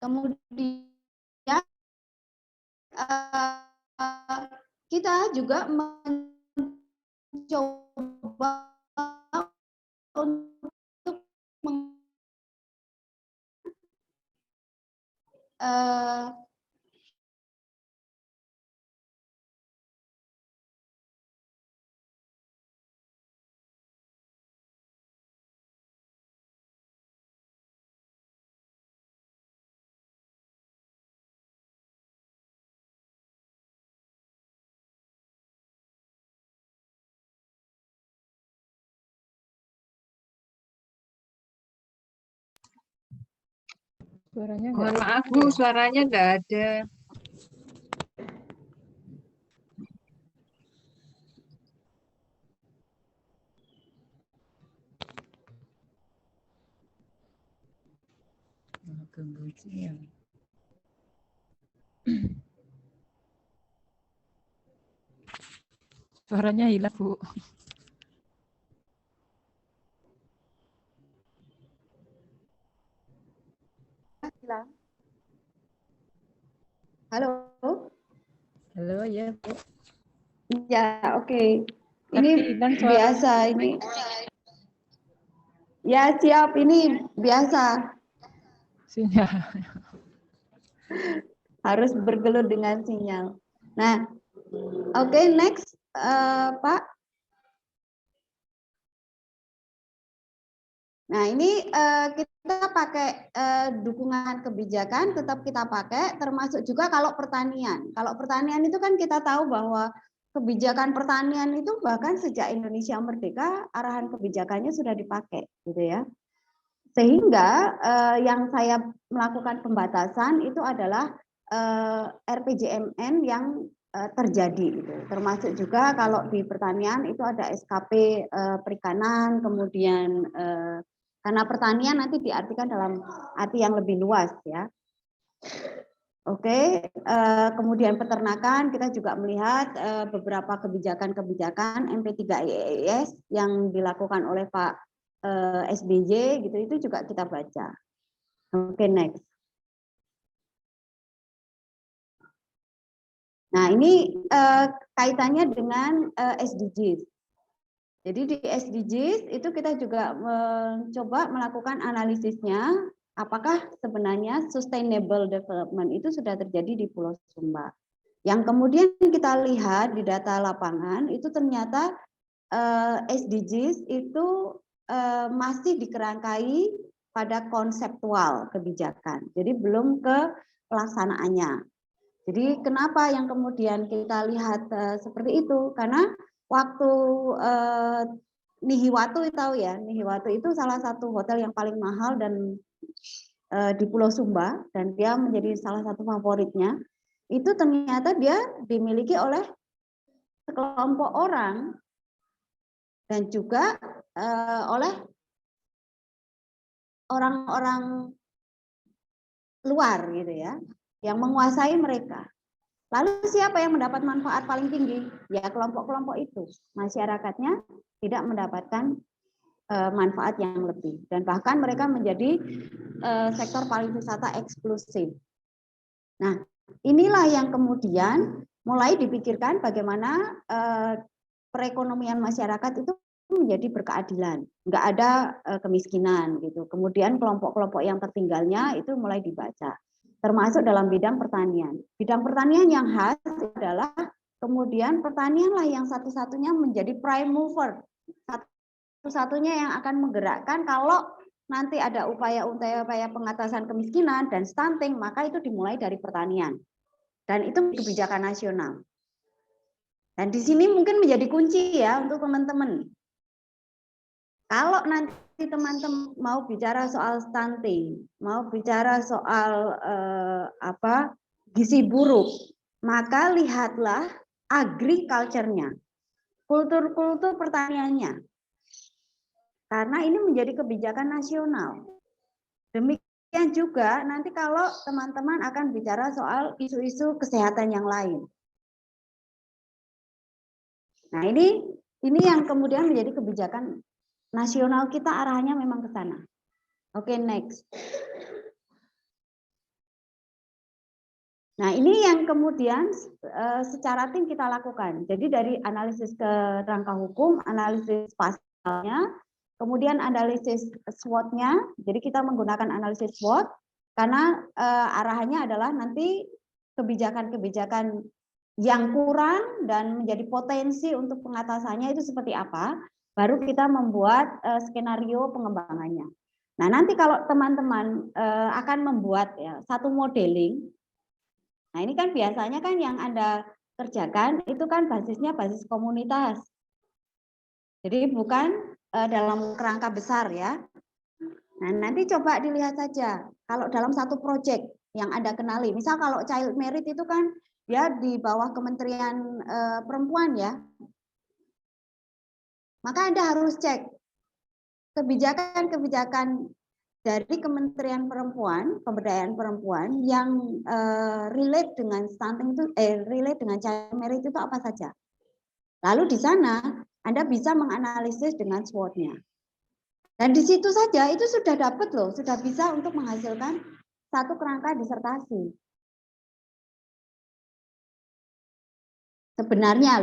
Kemudian kita juga mencoba untuk Suaranya Mohon enggak. maaf Bu, suaranya enggak ada. Suaranya hilang, Bu. Halo. Halo, ya, Bu. Ya, oke. Ini hilang suara. biasa ini. Ya, siap. Ini biasa. Sinyal. Harus bergelut dengan sinyal. Nah, oke, next, Pak. Nah, ini kita pakai dukungan kebijakan, tetap kita pakai, termasuk juga kalau pertanian. Kalau pertanian itu kan kita tahu bahwa kebijakan pertanian itu bahkan sejak Indonesia merdeka, arahan kebijakannya sudah dipakai, gitu ya. Sehingga yang saya melakukan pembatasan itu adalah RPJMN yang terjadi, gitu. Termasuk juga kalau di pertanian itu ada SKP perikanan, kemudian karena pertanian nanti diartikan dalam arti yang lebih luas ya. Oke, kemudian peternakan kita juga melihat beberapa kebijakan-kebijakan MP3IES yang dilakukan oleh Pak SBY gitu, itu juga kita baca. Oke, next. Nah, ini kaitannya dengan SDGs. Jadi di SDGs itu kita juga mencoba melakukan analisisnya, apakah sebenarnya sustainable development itu sudah terjadi di Pulau Sumba. Yang kemudian kita lihat di data lapangan itu ternyata SDGs itu masih dikerangkai pada konseptual kebijakan, jadi belum ke pelaksanaannya. Jadi kenapa yang kemudian kita lihat seperti itu? Karena waktu Nihiwatu tahu ya, Nihiwatu itu salah satu hotel yang paling mahal dan di Pulau Sumba, dan dia menjadi salah satu favoritnya. Itu ternyata dia dimiliki oleh sekelompok orang dan juga oleh orang-orang luar gitu ya, yang menguasai mereka. Lalu siapa yang mendapat manfaat paling tinggi? Ya kelompok-kelompok itu. Masyarakatnya tidak mendapatkan manfaat yang lebih. Dan bahkan mereka menjadi sektor pariwisata eksklusif. Nah, inilah yang kemudian mulai dipikirkan bagaimana perekonomian masyarakat itu menjadi berkeadilan. Nggak ada kemiskinan gitu. Kemudian kelompok-kelompok yang tertinggalnya itu mulai dibaca. Termasuk dalam bidang pertanian. Bidang pertanian yang khas adalah kemudian pertanianlah yang satu-satunya menjadi prime mover. Satu-satunya yang akan menggerakkan kalau nanti ada upaya-upaya pengatasan kemiskinan dan stunting, maka itu dimulai dari pertanian. Dan itu kebijakan nasional. Dan di sini mungkin menjadi kunci ya untuk teman-teman. Kalau nanti teman-teman mau bicara soal stunting, mau bicara soal gizi buruk, maka lihatlah agriculture-nya, kultur-kultur pertaniannya. Karena ini menjadi kebijakan nasional. Demikian juga nanti kalau teman-teman akan bicara soal isu-isu kesehatan yang lain. Nah, ini yang kemudian menjadi kebijakan nasional kita, arahnya memang ke sana. Oke, next. Nah, ini yang kemudian secara tim kita lakukan. Jadi dari analisis kerangka hukum, analisis pasalnya, kemudian analisis SWOT-nya. Jadi kita menggunakan analisis SWOT karena arahannya adalah nanti kebijakan-kebijakan yang kurang dan menjadi potensi untuk pengatasannya itu seperti apa, baru kita membuat skenario pengembangannya. Nah, nanti kalau teman-teman akan membuat ya satu modeling. Nah, ini kan biasanya kan yang Anda kerjakan itu kan basisnya basis komunitas. Jadi bukan dalam kerangka besar ya. Nah, nanti coba dilihat saja kalau dalam satu proyek yang Anda kenali. Misal kalau child merit itu kan dia di bawah Kementerian Perempuan ya. Maka Anda harus cek kebijakan-kebijakan dari Kementerian Perempuan, Pemberdayaan Perempuan yang relate dengan stunting itu, relate dengan child marriage itu apa saja. Lalu di sana Anda bisa menganalisis dengan SWOT-nya. Dan di situ saja itu sudah dapat loh, sudah bisa untuk menghasilkan satu kerangka disertasi. Sebenarnya.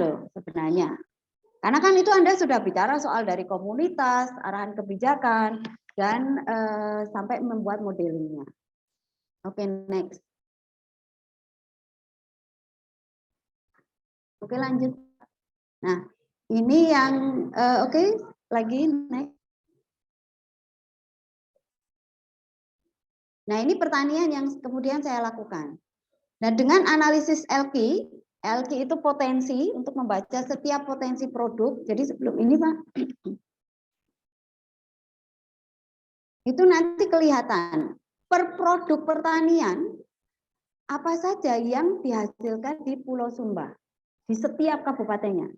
Karena kan itu Anda sudah bicara soal dari komunitas, arahan kebijakan, dan sampai membuat modelingnya. Oke, next. Oke, lanjut. Nah, ini yang oke, lagi next. Nah, ini pertanian yang kemudian saya lakukan. Nah, dengan analisis LQ itu potensi untuk membaca setiap potensi produk. Jadi sebelum ini, Pak, itu nanti kelihatan per produk pertanian apa saja yang dihasilkan di Pulau Sumba di setiap kabupatennya.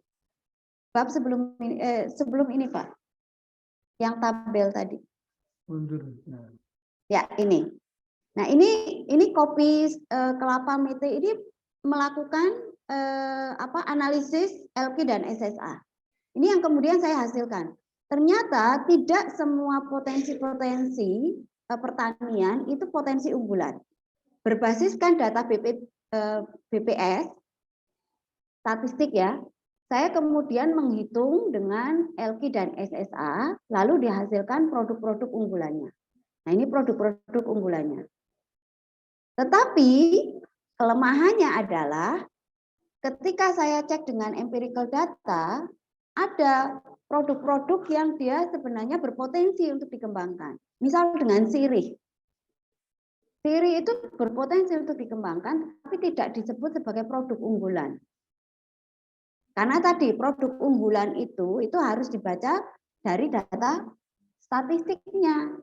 Bab sebelum ini Pak, yang tabel tadi. Ya, ini. Nah, ini kopi kelapa mete ini melakukan analisis LQ dan SSA. Ini yang kemudian saya hasilkan. Ternyata tidak semua potensi-potensi pertanian itu potensi unggulan. Berbasiskan data BPS, statistik ya, saya kemudian menghitung dengan LQ dan SSA, lalu dihasilkan produk-produk unggulannya. Nah, ini produk-produk unggulannya. Tetapi kelemahannya adalah ketika saya cek dengan empirical data, ada produk-produk yang dia sebenarnya berpotensi untuk dikembangkan. Misal dengan sirih. Sirih itu berpotensi untuk dikembangkan, tapi tidak disebut sebagai produk unggulan. Karena tadi produk unggulan itu harus dibaca dari data statistiknya.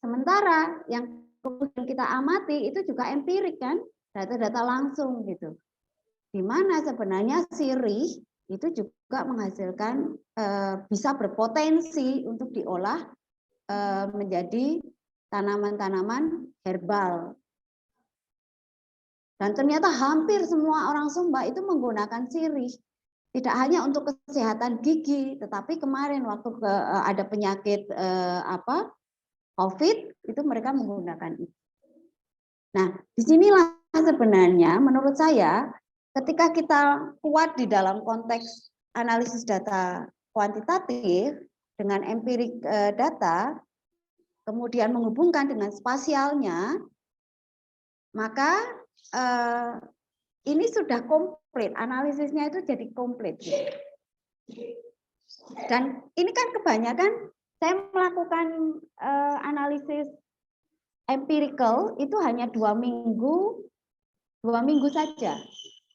Sementara yang kemudian kita amati itu juga empirik kan, data-data langsung gitu. Di mana sebenarnya sirih itu juga menghasilkan bisa berpotensi untuk diolah menjadi tanaman-tanaman herbal. Dan ternyata hampir semua orang Sumba itu menggunakan sirih. Tidak hanya untuk kesehatan gigi, tetapi kemarin waktu ada penyakit COVID itu mereka menggunakan itu. Nah, disinilah sebenarnya menurut saya ketika kita kuat di dalam konteks analisis data kuantitatif dengan empirik data, kemudian menghubungkan dengan spasialnya, maka ini sudah komplit, analisisnya itu jadi komplit. Dan ini kan kebanyakan saya melakukan analisis empirical itu hanya 2 minggu saja.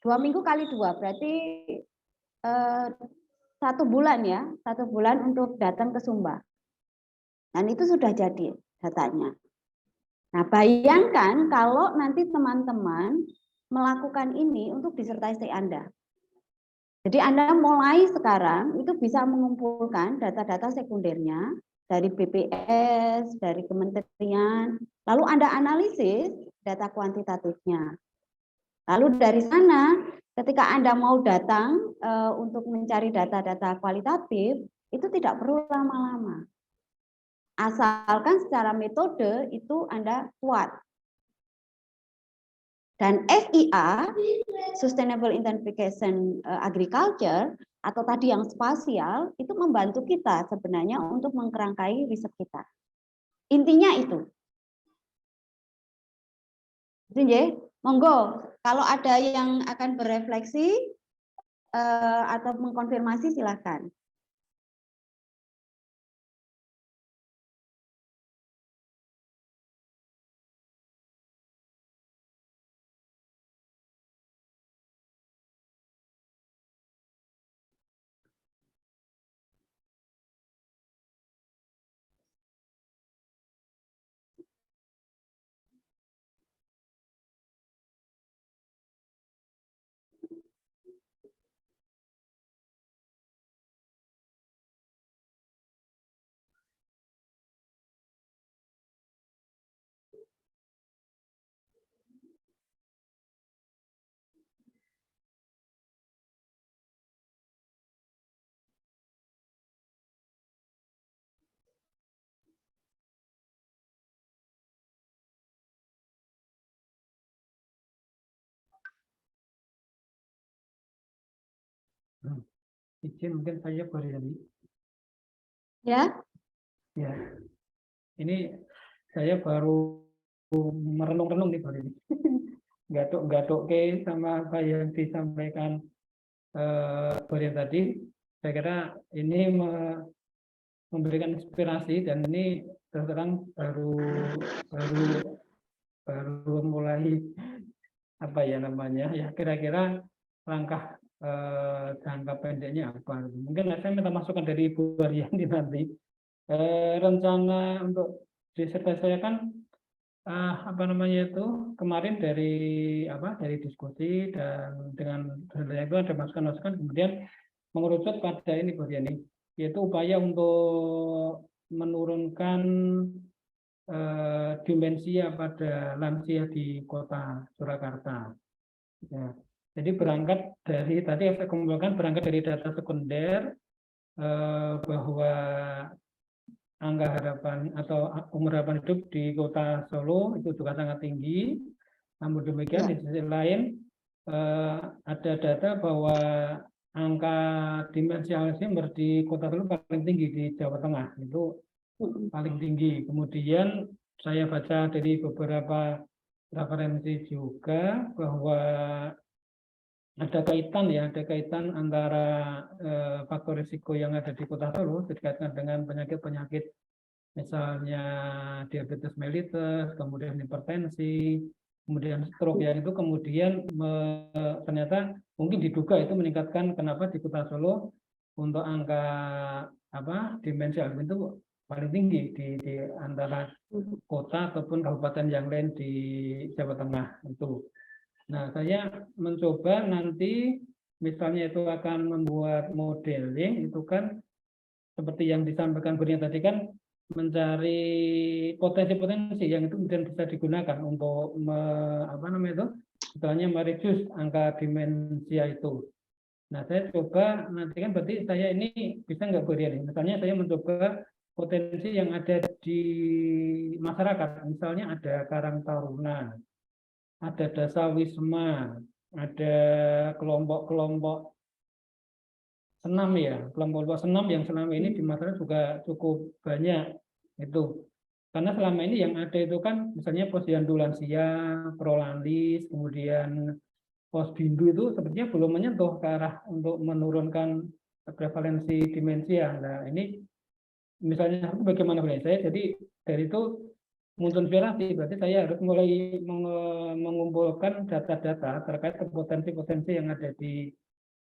2 minggu kali 2 berarti 1 bulan ya, 1 bulan untuk datang ke Sumba. Dan itu sudah jadi datanya. Nah, bayangkan kalau nanti teman-teman melakukan ini untuk disertasi Anda. Jadi Anda mulai sekarang itu bisa mengumpulkan data-data sekundernya dari BPS, dari kementerian, lalu Anda analisis data kuantitatifnya. Lalu dari sana, ketika Anda mau datang untuk mencari data-data kualitatif, itu tidak perlu lama-lama. Asalkan secara metode itu Anda kuat. Dan SIA, Sustainable Intensification Agriculture, atau tadi yang spasial, itu membantu kita sebenarnya untuk mengkerangkai riset kita. Intinya itu. Jadi, monggo, kalau ada yang akan berefleksi atau mengkonfirmasi, silakan. Izin mungkin saya boleh tadi. Ya, Ya, ini saya baru merenung-renung nih baru ini. Gatuk-gatuk ke sama apa yang disampaikan Brian tadi. Saya kira ini memberikan inspirasi dan ini terus terang baru mulai apa ya namanya ya kira-kira langkah jangka pendeknya apa. Mungkin saya minta masukan dari Ibu Ariyanti nanti. Rencana untuk disertasi saya kan apa namanya itu kemarin dari diskusi dan dengan itu ada masukan-masukan kemudian mengerucut pada ini Bu Yani, yaitu upaya untuk menurunkan demensia pada lansia di kota Surakarta. Ya. Jadi berangkat dari tadi saya kumpulkan berangkat dari data sekunder bahwa angka harapan atau umur harapan hidup di kota Solo itu juga sangat tinggi. Namun demikian di sisi lain ada data bahwa angka demensia Alzheimer di kota Solo paling tinggi di Jawa Tengah, itu paling tinggi. Kemudian saya baca dari beberapa referensi juga bahwa ada kaitan antara faktor risiko yang ada di kota Solo dikaitkan dengan penyakit-penyakit misalnya diabetes mellitus, kemudian hipertensi, kemudian stroke yang itu kemudian ternyata mungkin diduga itu meningkatkan kenapa di kota Solo untuk angka demensia itu paling tinggi di antara kota ataupun kabupaten yang lain di Jawa Tengah itu. Nah, saya mencoba nanti misalnya itu akan membuat modeling itu kan seperti yang disampaikan Kurnia tadi kan mencari potensi-potensi yang itu kemudian bisa digunakan untuk misalnya mereduce angka demensia itu. Nah, saya coba nanti kan berarti saya ini bisa nggak Kurnia nih? Misalnya saya mencoba potensi yang ada di masyarakat, misalnya ada Karang Taruna, ada Dasawisma, ada kelompok-kelompok senam ya, kelompok-kelompok senam yang selama ini di masyarakat juga cukup banyak itu. Karena selama ini yang ada itu kan misalnya Posyandu Lansia, Prolanis, kemudian Posbindu itu sepertinya belum menyentuh ke arah untuk menurunkan prevalensi demensia. Nah ini misalnya bagaimana saya jadi dari itu muncul inspirasi, berarti saya harus mulai mengumpulkan data-data terkait potensi-potensi yang ada di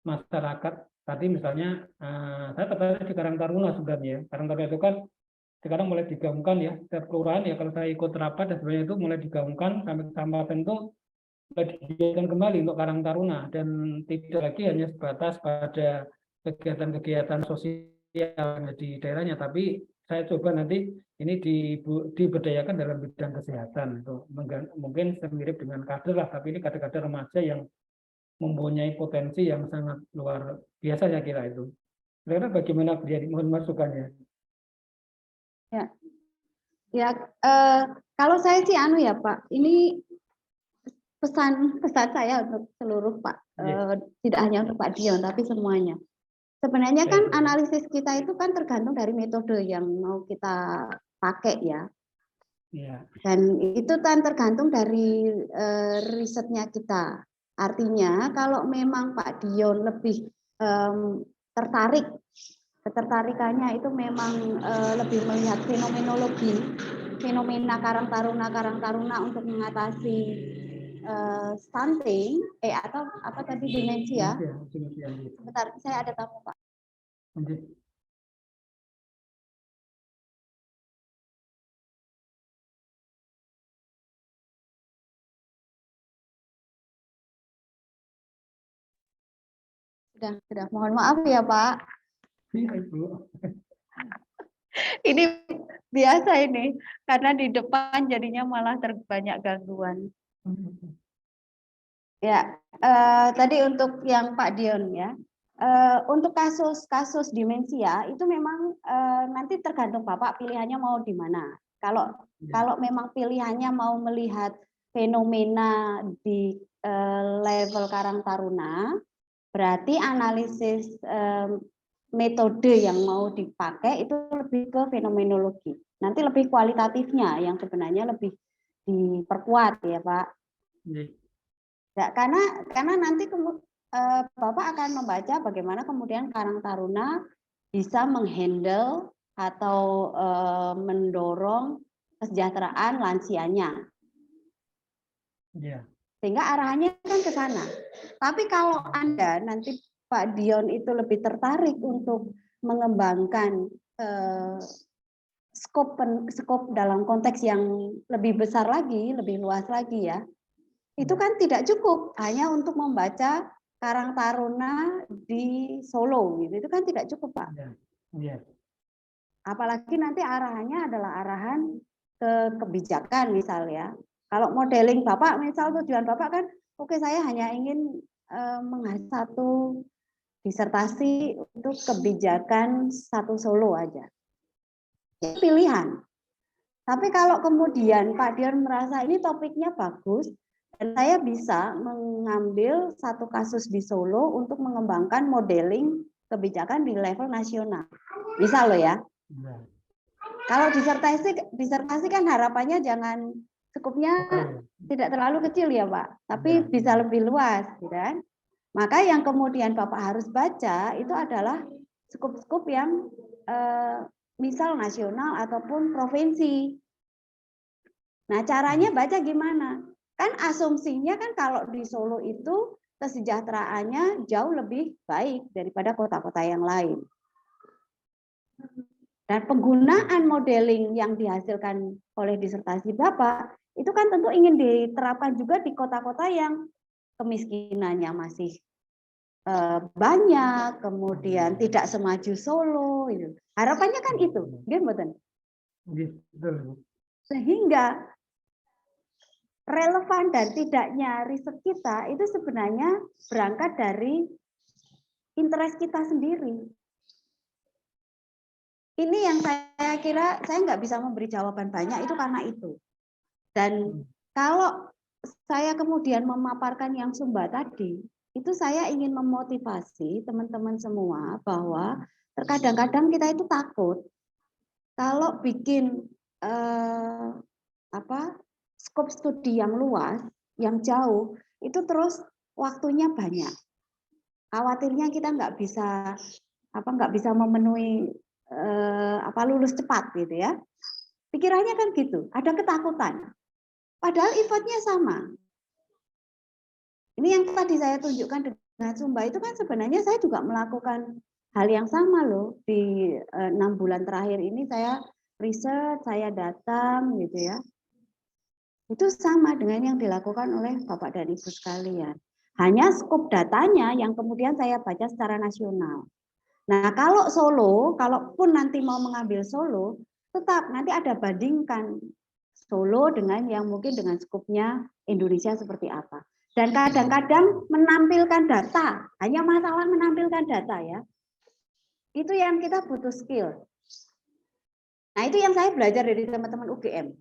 masyarakat tadi misalnya saya tertarik di Karang Taruna sebenarnya. Karang Taruna itu kan sekarang mulai digaungkan ya, setiap kelurahan ya kalau saya ikut rapat dan sebagainya itu mulai digaungkan sampai kecamatan itu mulai digiatkan kembali untuk Karang Taruna dan tidak lagi hanya sebatas pada kegiatan-kegiatan sosial di daerahnya, tapi saya coba nanti ini diberdayakan dalam bidang kesehatan. Itu mungkin mirip dengan kader lah, tapi ini kader-kader remaja yang mempunyai potensi yang sangat luar biasa saya kira itu. Kira-kira bagaimana Briani? Mohon masukannya. Ya, kalau saya sih ya Pak, ini pesan saya untuk seluruh Pak, tidak hanya untuk Pak Dion tapi semuanya. Sebenarnya kan analisis kita itu kan tergantung dari metode yang mau kita pakai ya. Dan itu kan tergantung dari risetnya kita. Artinya kalau memang Pak Dion lebih tertarik, ketertarikannya itu memang lebih melihat fenomena Karang Taruna untuk mengatasi stunting, atau apa tadi demensia. Sebentar, saya ada tamu Pak. Sudah. Mohon maaf ya Pak. Ini biasa ini, karena di depan jadinya malah terbanyak gangguan. Ya, tadi untuk yang Pak Dion ya, untuk kasus demensia itu memang nanti tergantung Bapak pilihannya mau di mana. Kalau memang pilihannya mau melihat fenomena di level Karang Taruna, berarti analisis metode yang mau dipakai itu lebih ke fenomenologi. Nanti lebih kualitatifnya yang sebenarnya lebih diperkuat ya Pak. Ya, karena nanti Bapak akan membaca bagaimana kemudian Karang Taruna bisa menghandle atau mendorong kesejahteraan lansianya. Sehingga arahannya kan ke sana. Tapi kalau Anda nanti Pak Dion itu lebih tertarik untuk mengembangkan skop dalam konteks yang lebih besar lagi, lebih luas lagi ya, itu kan tidak cukup hanya untuk membaca Karang Taruna di Solo, gitu. Itu kan tidak cukup Pak. Apalagi nanti arahannya adalah arahan ke kebijakan misalnya. Kalau modeling Bapak, misal tujuan Bapak kan, oke saya hanya ingin menghasilkan satu disertasi untuk kebijakan satu Solo aja. Itu pilihan. Tapi kalau kemudian Pak Dion merasa ini topiknya bagus, dan saya bisa mengambil satu kasus di Solo untuk mengembangkan modeling kebijakan di level nasional. Bisa loh ya. Kalau disertasi kan harapannya jangan cukupnya tidak terlalu kecil ya Pak, tapi bisa lebih luas, gitu kan? Maka yang kemudian Bapak harus baca itu adalah skup-skup yang misal nasional ataupun provinsi. Nah, caranya baca gimana? Kan asumsinya kan kalau di Solo itu kesejahteraannya jauh lebih baik daripada kota-kota yang lain. Dan penggunaan modeling yang dihasilkan oleh disertasi Bapak itu kan tentu ingin diterapkan juga di kota-kota yang kemiskinannya masih banyak, kemudian tidak semaju Solo. Gitu. Harapannya kan itu, sehingga relevan dan tidaknya riset kita itu sebenarnya berangkat dari interest kita sendiri. Ini yang saya kira saya nggak bisa memberi jawaban banyak itu karena itu. Dan kalau saya kemudian memaparkan yang Sumba tadi, itu saya ingin memotivasi teman-teman semua bahwa terkadang-kadang kita itu takut kalau bikin skop studi yang luas, yang jauh, itu terus waktunya banyak. Khawatirnya kita nggak bisa memenuhi lulus cepat gitu ya. Pikirannya kan gitu, ada ketakutan. Padahal effortnya sama. Ini yang tadi saya tunjukkan Nah, Sumba itu kan sebenarnya saya juga melakukan hal yang sama loh. Di 6 bulan terakhir ini saya riset, saya datang gitu ya. Itu sama dengan yang dilakukan oleh Bapak dan Ibu sekalian. Hanya skop datanya yang kemudian saya baca secara nasional. Nah, kalau Solo, kalaupun nanti mau mengambil Solo, tetap nanti ada bandingkan Solo dengan yang mungkin dengan skupnya Indonesia seperti apa. Dan kadang-kadang menampilkan data, hanya masalah menampilkan data ya. Itu yang kita butuh skill. Nah, itu yang saya belajar dari teman-teman UGM.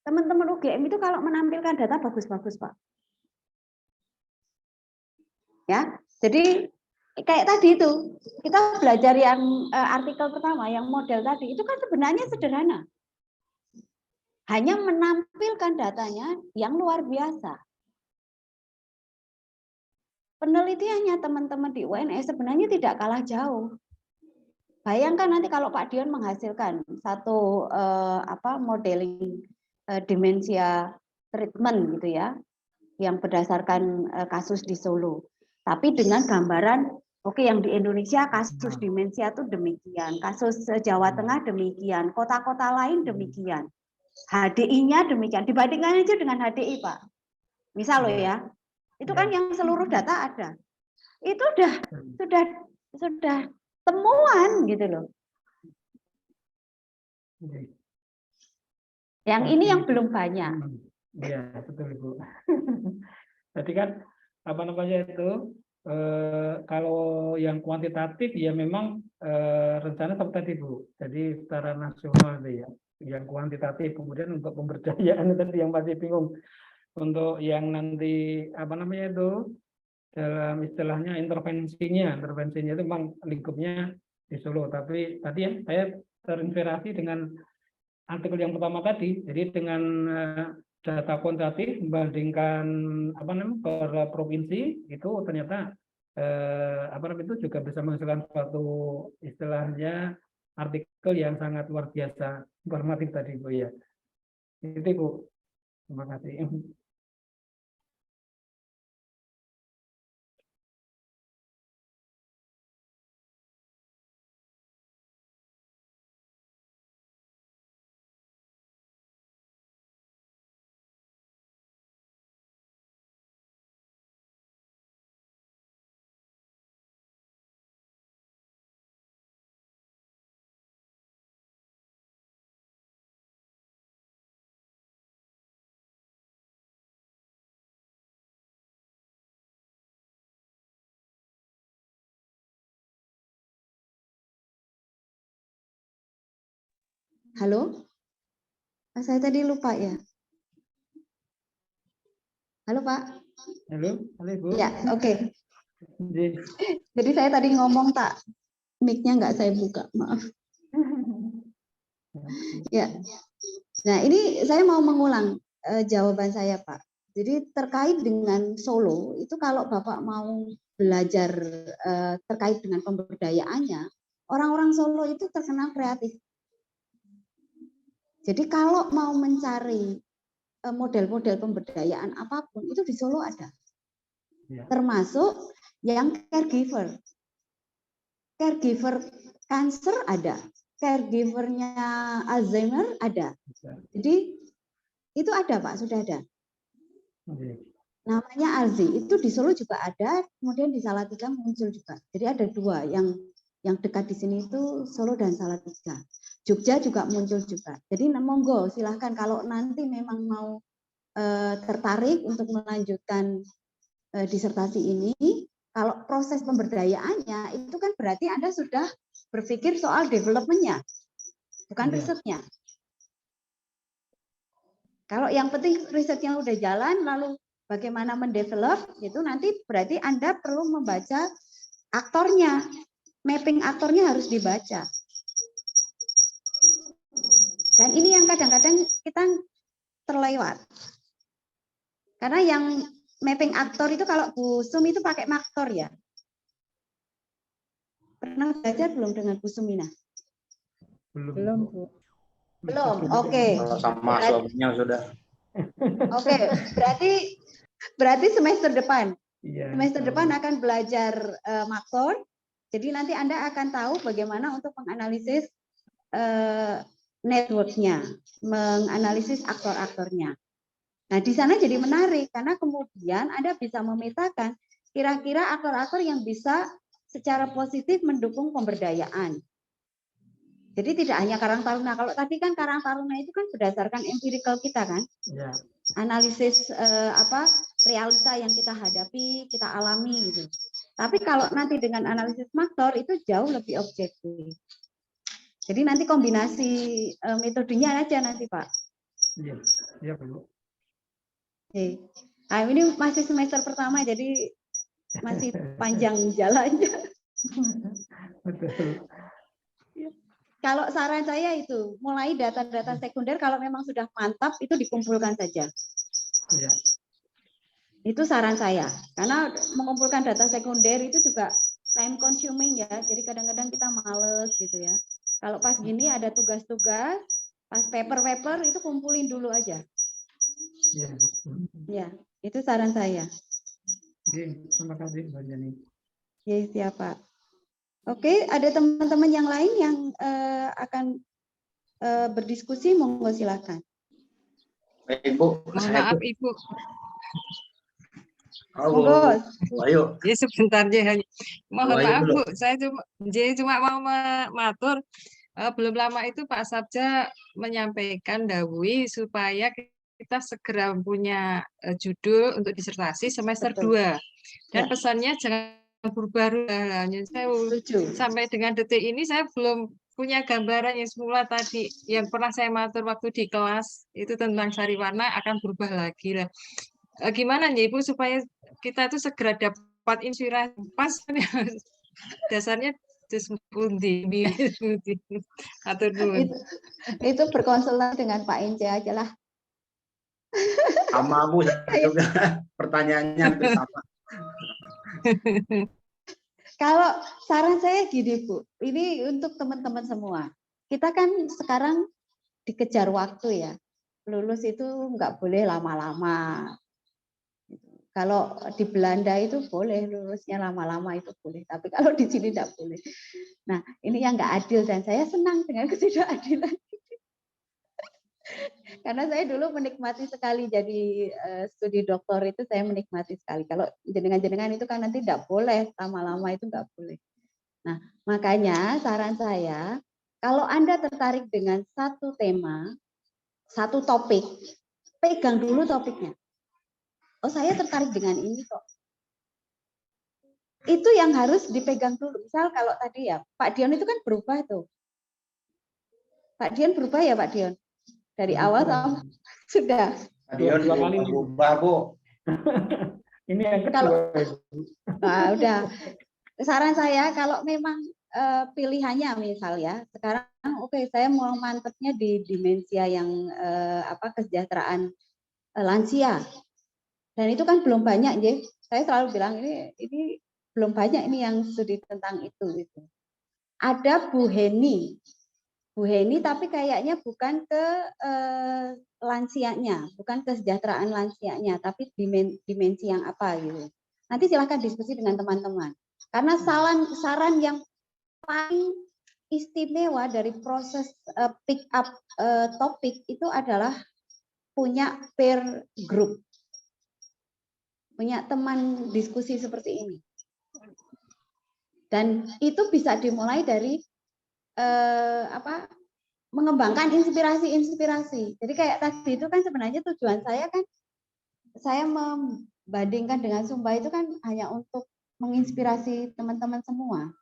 Teman-teman UGM itu kalau menampilkan data bagus-bagus, Pak. Ya, jadi kayak tadi itu, kita belajar yang artikel pertama, yang model tadi, itu kan sebenarnya sederhana. Hanya menampilkan datanya yang luar biasa. Penelitiannya teman-teman di UNS sebenarnya tidak kalah jauh. Bayangkan nanti kalau Pak Dion menghasilkan satu modeling demensia treatment gitu ya, yang berdasarkan kasus di Solo. Tapi dengan gambaran, oke, yang di Indonesia kasus demensia itu demikian, kasus Jawa Tengah demikian, kota-kota lain demikian, HDI-nya demikian. Dibandingkan aja dengan HDI, Pak. Misal loh ya, itu kan yang seluruh data ada. Itu sudah temuan gitu loh. Yang ini yang belum banyak. Iya, betul Ibu. Jadi kan apa namanya itu kalau yang kuantitatif ya memang rencana seperti tadi Bu. Jadi secara nasional itu ya. Yang kuantitatif kemudian untuk pemberdayaan tadi yang masih bingung untuk yang nanti apa namanya itu dalam istilahnya intervensinya itu memang lingkupnya di Solo. Tapi tadi ya saya terinspirasi dengan artikel yang pertama tadi. Jadi dengan data kuantitatif membandingkan apa namanya per provinsi itu ternyata apa namanya itu juga bisa menghasilkan suatu istilahnya artikel yang sangat luar biasa informatif tadi Bu ya. Itu Bu. Terima kasih. Halo? Saya tadi lupa ya. Halo Pak? Halo Ibu. Ya, oke. Jadi saya tadi ngomong tak mic-nya nggak saya buka, maaf. Ya. Nah, ini saya mau mengulang jawaban saya, Pak. Jadi terkait dengan Solo, itu kalau Bapak mau belajar terkait dengan pemberdayaannya, orang-orang Solo itu terkenal kreatif. Jadi kalau mau mencari model-model pemberdayaan apapun, itu di Solo ada. Ya. Termasuk yang caregiver. Caregiver kanker ada. Caregivernya Alzheimer ada. Jadi itu ada Pak, sudah ada. Namanya Alzi, itu di Solo juga ada, kemudian di Salatiga muncul juga. Jadi ada dua, yang dekat di sini itu Solo dan Salatiga. Jogja juga muncul juga. Jadi monggo silahkan kalau nanti memang mau tertarik untuk melanjutkan disertasi ini, kalau proses pemberdayaannya itu kan berarti Anda sudah berpikir soal development-nya, bukan risetnya. Kalau yang penting risetnya udah jalan, lalu bagaimana mendevelop, itu nanti berarti Anda perlu membaca aktornya, mapping aktornya harus dibaca. Dan ini yang kadang-kadang kita terlewat. Karena yang mapping aktor itu kalau Bu Sum itu pakai maktor ya. Pernah belajar belum dengan Bu Sumina? Belum, Bu. Belum, oke. Sama suaminya sudah. Oke, berarti semester depan. Iya, Semester depan tahu. akan belajar makro. Jadi nanti Anda akan tahu bagaimana untuk menganalisis networknya, menganalisis aktor-aktornya. Nah, di sana jadi menarik karena kemudian Anda bisa memetakan kira-kira aktor-aktor yang bisa secara positif mendukung pemberdayaan. Jadi tidak hanya Karang Taruna. Kalau tadi kan Karang Taruna itu kan berdasarkan empirical kita kan, Ya, analisis realita yang kita hadapi, kita alami gitu. Tapi kalau nanti dengan analisis makro itu jauh lebih objektif. Jadi nanti kombinasi metodenya aja nanti Pak. iya, iya Bu. Oke. Nah, ini masih semester pertama jadi masih panjang jalannya. Betul. Kalau saran saya itu mulai data-data sekunder kalau memang sudah mantap itu dikumpulkan saja. Ya, Itu saran saya. Karena mengumpulkan data sekunder itu juga time consuming ya. Jadi kadang-kadang kita males gitu ya. Kalau pas gini ada tugas-tugas, pas paper-paper itu kumpulin dulu aja. iya Bu. Ya, itu saran saya. Oke, terima kasih Mbak Jani. Ya, siapa? Oke, ada teman-teman yang lain yang akan berdiskusi, monggo silakan. Baik Bu, Mohon saya maaf Bu. Ibu. Monggo. Ayo. Ya sebentar ya. Mohon Ayo maaf dulu. Bu, saya cuma mau matur. Belum lama itu Pak Sabja menyampaikan dawuh supaya kita segera punya judul untuk disertasi semester Betul. 2. Dan Ya. pesannya jangan berubah-ubah. Setuju. Sampai dengan detik ini saya belum punya gambaran yang semula tadi yang pernah saya matur waktu di kelas itu tentang sari warna akan berubah lagi lah. Gimana nih Ibu supaya kita itu segera dapat inspirasi pas dasarnya pundi atau Itu berkonsultasi dengan Pak Ince aja lah. Sama Bu, saya juga pertanyaannya hampir sama. Kalau saran saya gini Bu, ini untuk teman-teman semua. Kita kan sekarang dikejar waktu ya. Lulus itu nggak boleh lama-lama. Kalau di Belanda itu boleh lulusnya lama-lama itu boleh, tapi kalau di sini tidak boleh. Nah, ini yang nggak adil dan saya senang dengan ketidakadilan. Karena saya dulu menikmati sekali jadi studi doktor itu saya menikmati sekali. Kalau jenengan-jenengan itu kan nanti tidak boleh lama-lama itu nggak boleh. Nah, makanya saran saya kalau Anda tertarik dengan satu tema, satu topik, pegang dulu topiknya. Oh, saya tertarik dengan ini kok. Itu yang harus dipegang dulu. Misal kalau tadi ya, Pak Dion itu kan berubah tuh. Pak Dion berubah ya Pak Dion? Dari awal sampai sudah. Pak Dion Dua kali berubah Bu. Ini yang kedua. Kalau nah, udah. Saran saya kalau memang pilihannya misal ya, sekarang oke, saya mau mantepnya di dimensia yang kesejahteraan lansia. Dan itu kan belum banyak ya. Saya selalu bilang ini belum banyak ini yang studi tentang itu gitu. Ada Bu Heni tapi kayaknya bukan ke lansianya, bukan kesejahteraan lansianya, tapi dimensi yang apa gitu. Nanti silahkan diskusi dengan teman-teman. Karena saran yang paling istimewa dari proses pick up topik itu adalah punya peer group, punya teman diskusi seperti ini. Dan itu bisa dimulai dari mengembangkan inspirasi. Jadi kayak tadi itu kan sebenarnya tujuan saya kan saya membandingkan dengan Sumba itu kan hanya untuk menginspirasi teman-teman semua.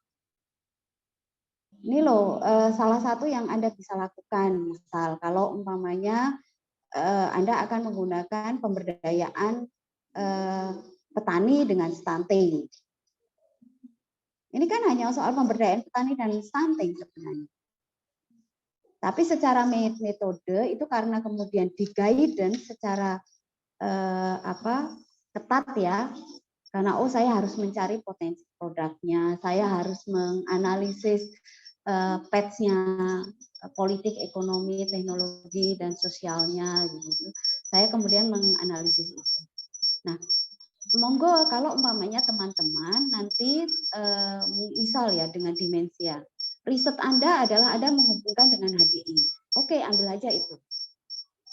Ini loh salah satu yang Anda bisa lakukan. Misal kalau umpamanya Anda akan menggunakan pemberdayaan petani dengan stunting. Ini kan hanya soal pemberdayaan petani dan stunting sebenarnya. Tapi secara metode itu karena kemudian di-guidance secara ketat ya. Karena saya harus mencari potensi produknya, saya harus menganalisis patch-nya politik, ekonomi, teknologi dan sosialnya gitu. Saya kemudian menganalisis itu. Nah, monggo kalau umpamanya teman-teman nanti misal ya dengan demensia, riset Anda adalah Anda menghubungkan dengan HDI. Oke, ambil aja itu.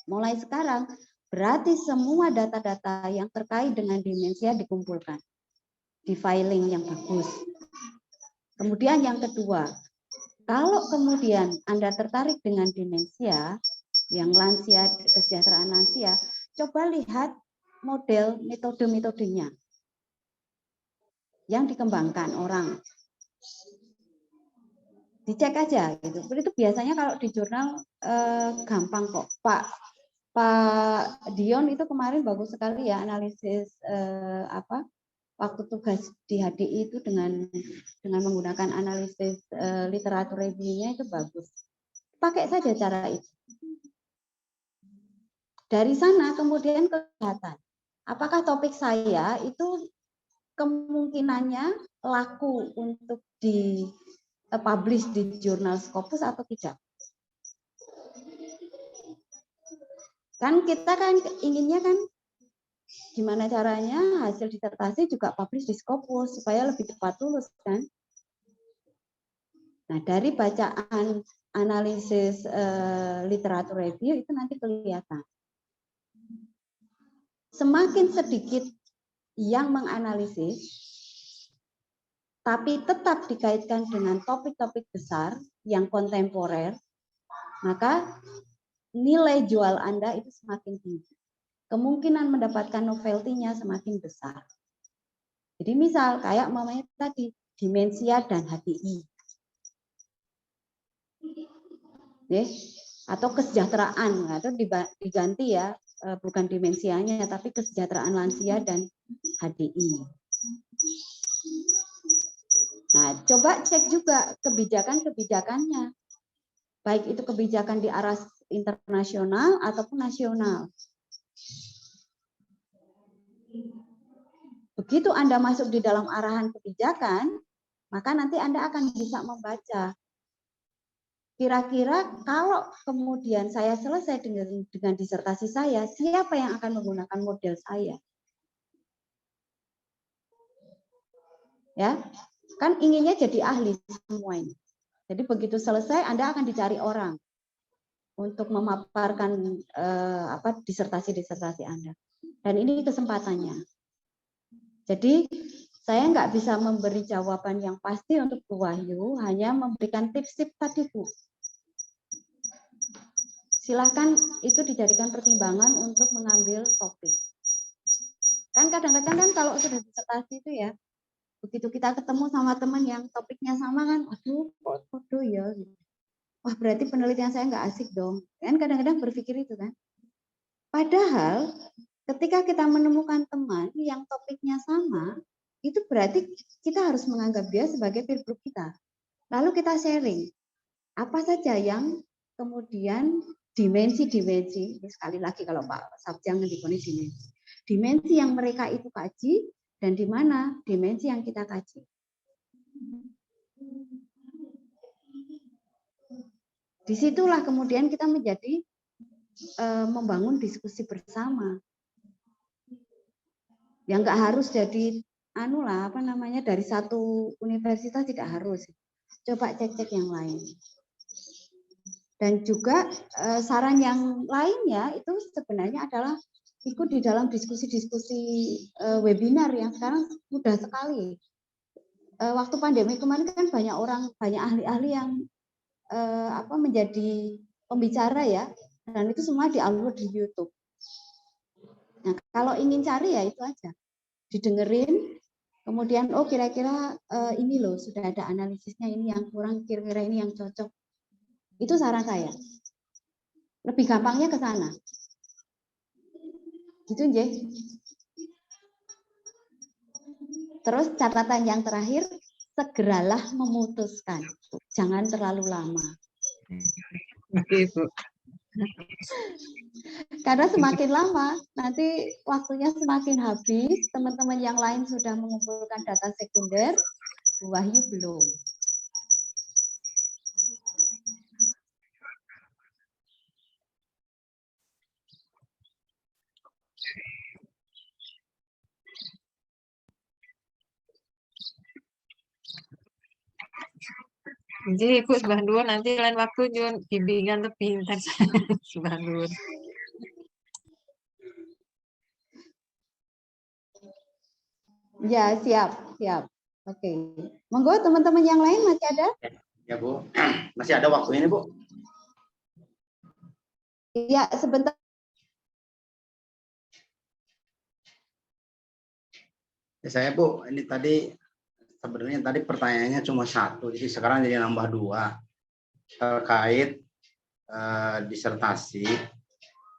Mulai sekarang, berarti semua data-data yang terkait dengan demensia dikumpulkan. Di filing yang bagus. Kemudian yang kedua, kalau kemudian Anda tertarik dengan demensia, yang lansia, kesejahteraan lansia, coba lihat model metode-metodenya yang dikembangkan orang. Dicek aja gitu. Itu biasanya kalau di jurnal gampang kok. Pak Dion itu kemarin bagus sekali ya analisis waktu tugas di HDI itu dengan menggunakan analisis literatur review-nya itu bagus. Pakai saja cara itu. Dari sana kemudian kelihatan apakah topik saya itu kemungkinannya laku untuk di publish di jurnal Scopus atau tidak. Kan kita kan inginnya kan gimana caranya hasil disertasi juga publish di Scopus supaya lebih cepat lulus kan. Nah, dari bacaan analisis literatur review itu nanti kelihatan. Semakin sedikit yang menganalisis, tapi tetap dikaitkan dengan topik-topik besar yang kontemporer, maka nilai jual Anda itu semakin tinggi. Kemungkinan mendapatkan novelty-nya semakin besar. Jadi misal kayak mamanya tadi, demensia dan HDI. Atau kesejahteraan, atau diganti ya, bukan demensianya, tapi kesejahteraan lansia dan HDI. Nah, coba cek juga kebijakan-kebijakannya. Baik itu kebijakan di arah internasional ataupun nasional. Begitu Anda masuk di dalam arahan kebijakan, maka nanti Anda akan bisa membaca. Kira-kira kalau kemudian saya selesai dengan disertasi saya, siapa yang akan menggunakan model saya? Ya, kan inginnya jadi ahli semuanya. Jadi begitu selesai Anda akan dicari orang untuk memaparkan disertasi Anda. Dan ini kesempatannya. Jadi saya nggak bisa memberi jawaban yang pasti untuk Bu Wahyu, hanya memberikan tips-tips tadi Bu. Silahkan itu dijadikan pertimbangan untuk mengambil topik. Kan kadang-kadang kan kalau sudah disertasi itu ya, begitu kita ketemu sama teman yang topiknya sama kan, aduh kok foto ya. Wah berarti penelitian saya nggak asik dong. Kan kadang-kadang berpikir itu kan. Padahal ketika kita menemukan teman yang topiknya sama, itu berarti kita harus menganggap dia sebagai peer group kita. Lalu kita sharing, apa saja yang kemudian dimensi-dimensi, sekali lagi kalau Pak Sabjang ngedikoni dimensi yang mereka itu kaji, dan di mana dimensi yang kita kaji. Disitulah kemudian kita menjadi membangun diskusi bersama. Yang nggak harus jadi dari satu universitas, tidak harus. Coba cek-cek yang lain. Dan juga saran yang lainnya itu sebenarnya adalah ikut di dalam diskusi-diskusi webinar yang sekarang mudah sekali. Waktu pandemi kemarin kan banyak ahli-ahli yang menjadi pembicara ya, dan itu semua di-upload di YouTube. Nah, kalau ingin cari ya itu aja, didengerin, kemudian kira-kira ini loh sudah ada analisisnya, ini yang kurang, kira-kira ini yang cocok. Itu saran saya. Lebih gampangnya ke sana. Gitu, Nje. Terus catatan yang terakhir, segeralah memutuskan. Jangan terlalu lama. Oke, Bu. Karena semakin lama, nanti waktunya semakin habis, teman-teman yang lain sudah mengumpulkan data sekunder, Bu Wahyu belum. Jadi Ibu sembah nuwun, nanti lain waktu nyuwun bimbingan lebih intens. Sembah nuwun. Ya, siap, siap. Oke. Monggo teman-teman yang lain masih ada? Ya Bu, masih ada waktu ini Bu. Iya, sebentar. Ya, saya Bu, ini tadi sebenarnya tadi pertanyaannya cuma satu, jadi sekarang jadi nambah dua terkait disertasi.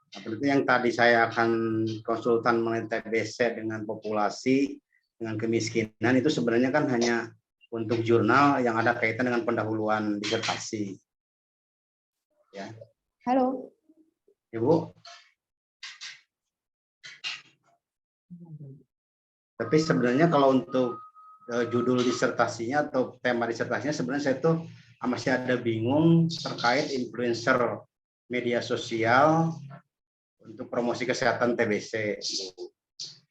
Seperti yang tadi saya akan konsultan mengenai TBC dengan populasi, dengan kemiskinan, itu sebenarnya kan hanya untuk jurnal yang ada kaitan dengan pendahuluan disertasi. Ya. Halo. Ibu. Tapi sebenarnya kalau untuk judul disertasinya atau tema disertasinya sebenarnya saya tuh masih ada bingung terkait influencer media sosial untuk promosi kesehatan TBC.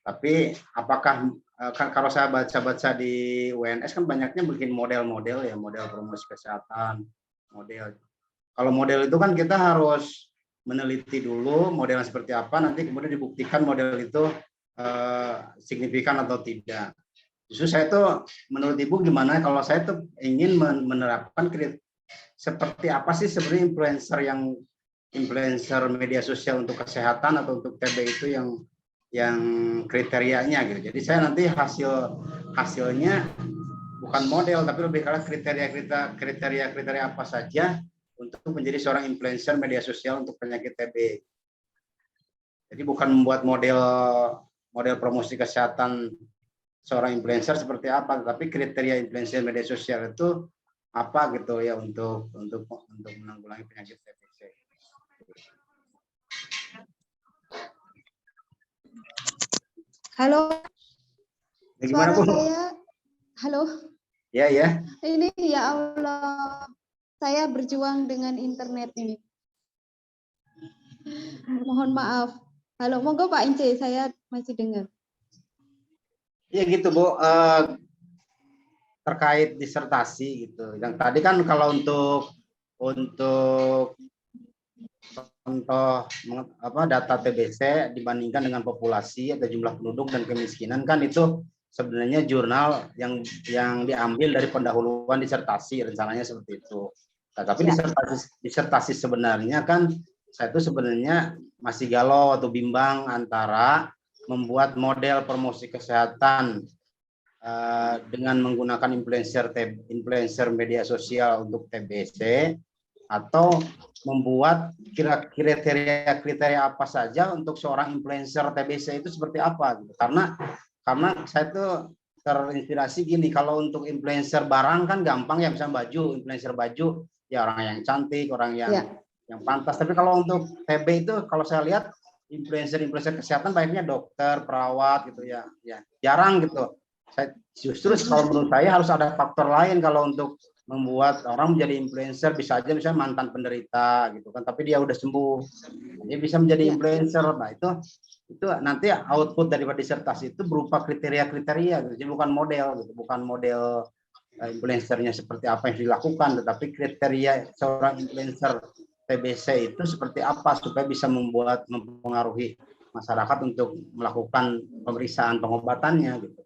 Tapi apakah kan kalau saya baca-baca di UNS kan banyaknya bikin model-model ya, model promosi kesehatan, model. Kalau model itu kan kita harus meneliti dulu modelnya seperti apa, nanti kemudian dibuktikan model itu signifikan atau tidak. Justru saya tuh menurut Ibu gimana kalau saya tuh ingin menerapkan seperti apa sih sebenarnya influencer media sosial untuk kesehatan atau untuk TB itu yang kriterianya gitu. Jadi saya nanti hasilnya bukan model tapi lebih karena kriteria apa saja untuk menjadi seorang influencer media sosial untuk penyakit TB. Jadi bukan membuat model promosi kesehatan seorang influencer seperti apa, tapi kriteria influencer media sosial itu apa gitu ya untuk menanggulangi penyakit TBC. Halo. Gimana, Suara Bu? saya. Halo. Ya, ya. Ini ya Allah. Saya berjuang dengan internet ini. Mohon maaf. Halo, monggo Pak Ince, saya masih dengar. Ya gitu, Bu. Terkait disertasi gitu. Yang tadi kan kalau untuk contoh data TBC dibandingkan dengan populasi atau jumlah penduduk dan kemiskinan kan itu sebenarnya jurnal yang diambil dari pendahuluan disertasi, rencananya seperti itu. Nah, tapi disertasi sebenarnya kan saya itu sebenarnya masih galau atau bimbang antara membuat model promosi kesehatan dengan menggunakan influencer media sosial untuk TBC atau membuat kriteria apa saja untuk seorang influencer TBC itu seperti apa gitu. Karena saya tuh terinspirasi gini, kalau untuk influencer barang kan gampang ya, misalnya influencer baju ya orang yang cantik, orang yang pantas. Tapi kalau untuk TB itu kalau saya lihat influencer kesehatan banyaknya dokter, perawat gitu ya jarang gitu. Justru kalau menurut saya harus ada faktor lain kalau untuk membuat orang menjadi influencer, bisa aja misalnya mantan penderita gitu kan, tapi dia udah sembuh, dia bisa menjadi influencer. Nah itu nanti output dari disertasi itu berupa kriteria gitu, jadi bukan model gitu, bukan model influencernya seperti apa yang dilakukan, tetapi kriteria seorang influencer TBC itu seperti apa supaya bisa mempengaruhi masyarakat untuk melakukan pemeriksaan pengobatannya gitu.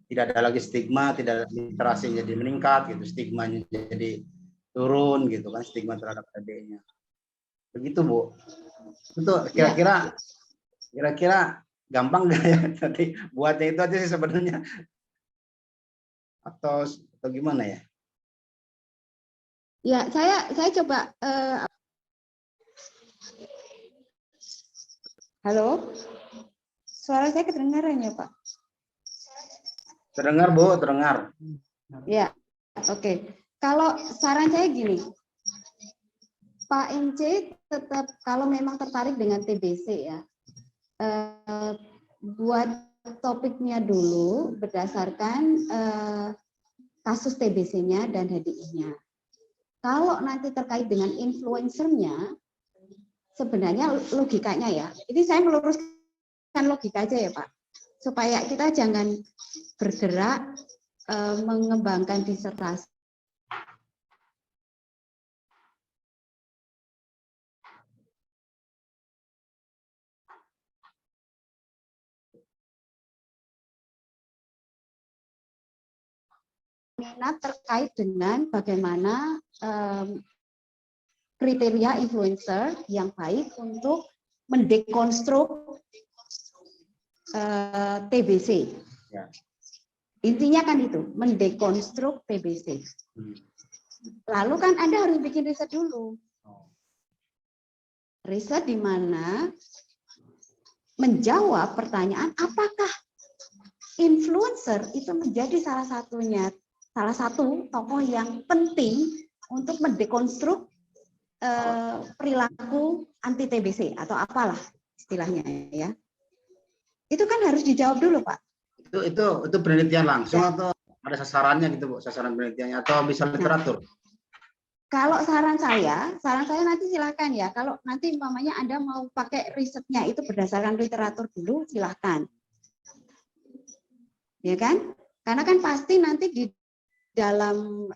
Tidak ada lagi stigma, tidak ada literasi jadi meningkat gitu, stigmanya jadi turun gitu kan, stigma terhadap TB-nya. Begitu Bu. Itu kira-kira gampang nggak ya tadi buatnya itu aja sih sebenarnya, atau gimana ya? Ya, saya coba. Halo, suara saya kedengaran ya Pak? Terdengar Bu, terdengar. Ya, oke. Kalau saran saya gini, Pak Ince tetap kalau memang tertarik dengan TBC ya, buat topiknya dulu berdasarkan kasus TBC-nya dan HDI-nya. Kalau nanti terkait dengan influencernya, sebenarnya logikanya ya, ini saya meluruskan logika aja ya Pak, supaya kita jangan bergerak mengembangkan disertasi minat terkait dengan bagaimana kriteria influencer yang baik untuk mendekonstruk TBC. Ya. Intinya kan itu, mendekonstruk TBC. Lalu kan Anda harus bikin riset dulu. Riset di mana menjawab pertanyaan apakah influencer itu menjadi salah satu tokoh yang penting untuk mendekonstruk perilaku anti TBC atau apalah istilahnya ya. Itu kan harus dijawab dulu, Pak. Itu penelitian langsung atau ada sasarannya gitu, Bu, sasaran penelitiannya atau bisa literatur? Kalau saran saya nanti silakan ya. Kalau nanti umpamanya Anda mau pakai risetnya itu berdasarkan literatur dulu, silakan. Ya kan? Karena kan pasti nanti di dalam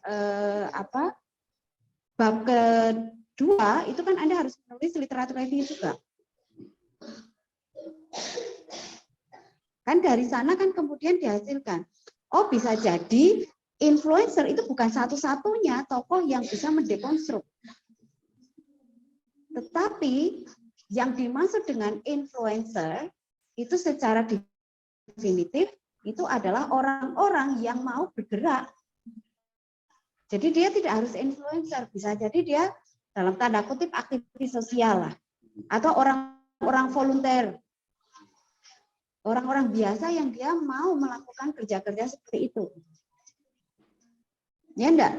bab kedua itu kan Anda harus menulis literatur review juga. Kan dari sana kan kemudian dihasilkan. Oh, bisa jadi influencer itu bukan satu-satunya tokoh yang bisa mendekonstruk. Tetapi yang dimaksud dengan influencer itu secara definitif itu adalah orang-orang yang mau bergerak. Jadi dia tidak harus influencer, bisa jadi dia dalam tanda kutip aktivis sosial lah, atau orang-orang volunteer. Orang-orang biasa yang dia mau melakukan kerja-kerja seperti itu. Ya enggak?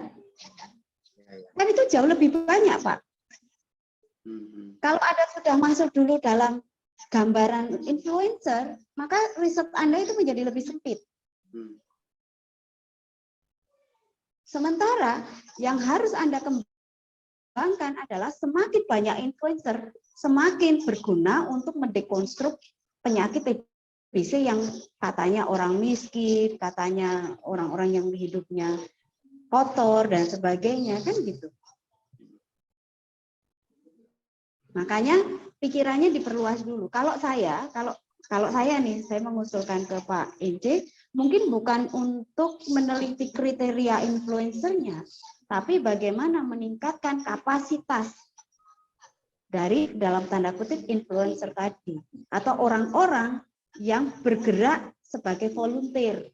Kan itu jauh lebih banyak, Pak. Kalau Anda sudah masuk dulu dalam gambaran influencer, maka riset Anda itu menjadi lebih sempit. Sementara yang harus Anda kembangkan adalah semakin banyak influencer, semakin berguna untuk mendekonstruk penyakit TBC yang katanya orang miskin, katanya orang-orang yang hidupnya kotor dan sebagainya, kan gitu. Makanya pikirannya diperluas dulu. Kalau saya nih, saya mengusulkan ke Pak Ince, mungkin bukan untuk meneliti kriteria influencernya, tapi bagaimana meningkatkan kapasitas dari dalam tanda kutip influencer tadi, atau orang-orang yang bergerak sebagai volunteer.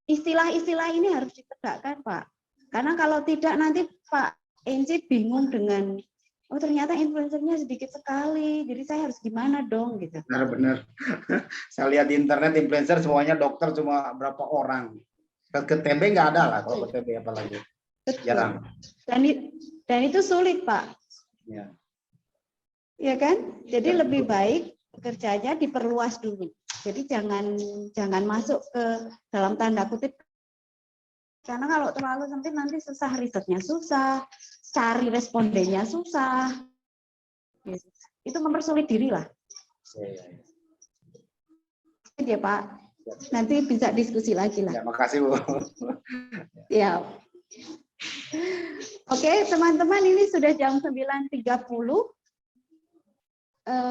Istilah-istilah ini harus ditegakkan, Pak. Karena kalau tidak nanti Pak Ince bingung dengan, oh ternyata influencernya sedikit sekali, jadi saya harus gimana dong gitu. Benar-benar. Saya lihat di internet influencer semuanya dokter cuma berapa orang. Ke TB nggak ada lah, kalau ke TB apalagi. Jarang. Dan itu sulit, Pak. Ya. Ya kan? Jadi lebih baik kerjanya diperluas dulu. Jadi jangan masuk ke dalam tanda kutip, karena kalau terlalu sempit nanti susah, risetnya susah, cari respondennya susah, itu mempersulit diri lah. Ya Pak, nanti bisa diskusi lagi lah. Ya, makasih Bu. Ya. Oke teman-teman, ini sudah jam 9.30.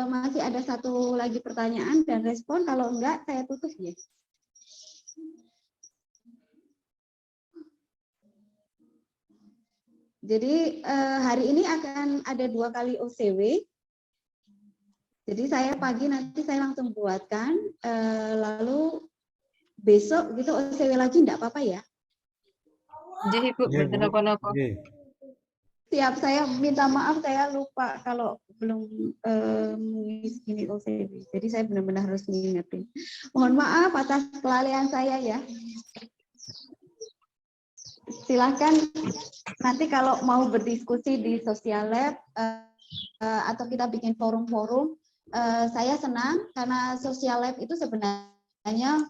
Masih ada satu lagi pertanyaan dan respon, kalau enggak saya tutup ya. Jadi hari ini akan ada 2 kali OCW. Jadi saya pagi nanti saya langsung buatkan, lalu besok gitu OCW lagi, enggak apa-apa ya? Jadi Ibu, kenapa-napa. Siap, saya minta maaf, saya lupa kalau belum mengisi ini OCW. Jadi saya benar-benar harus mengingetin. Mohon maaf atas kelalaian saya ya. Silahkan nanti kalau mau berdiskusi di Social Lab atau kita bikin forum-forum, saya senang karena Social Lab itu sebenarnya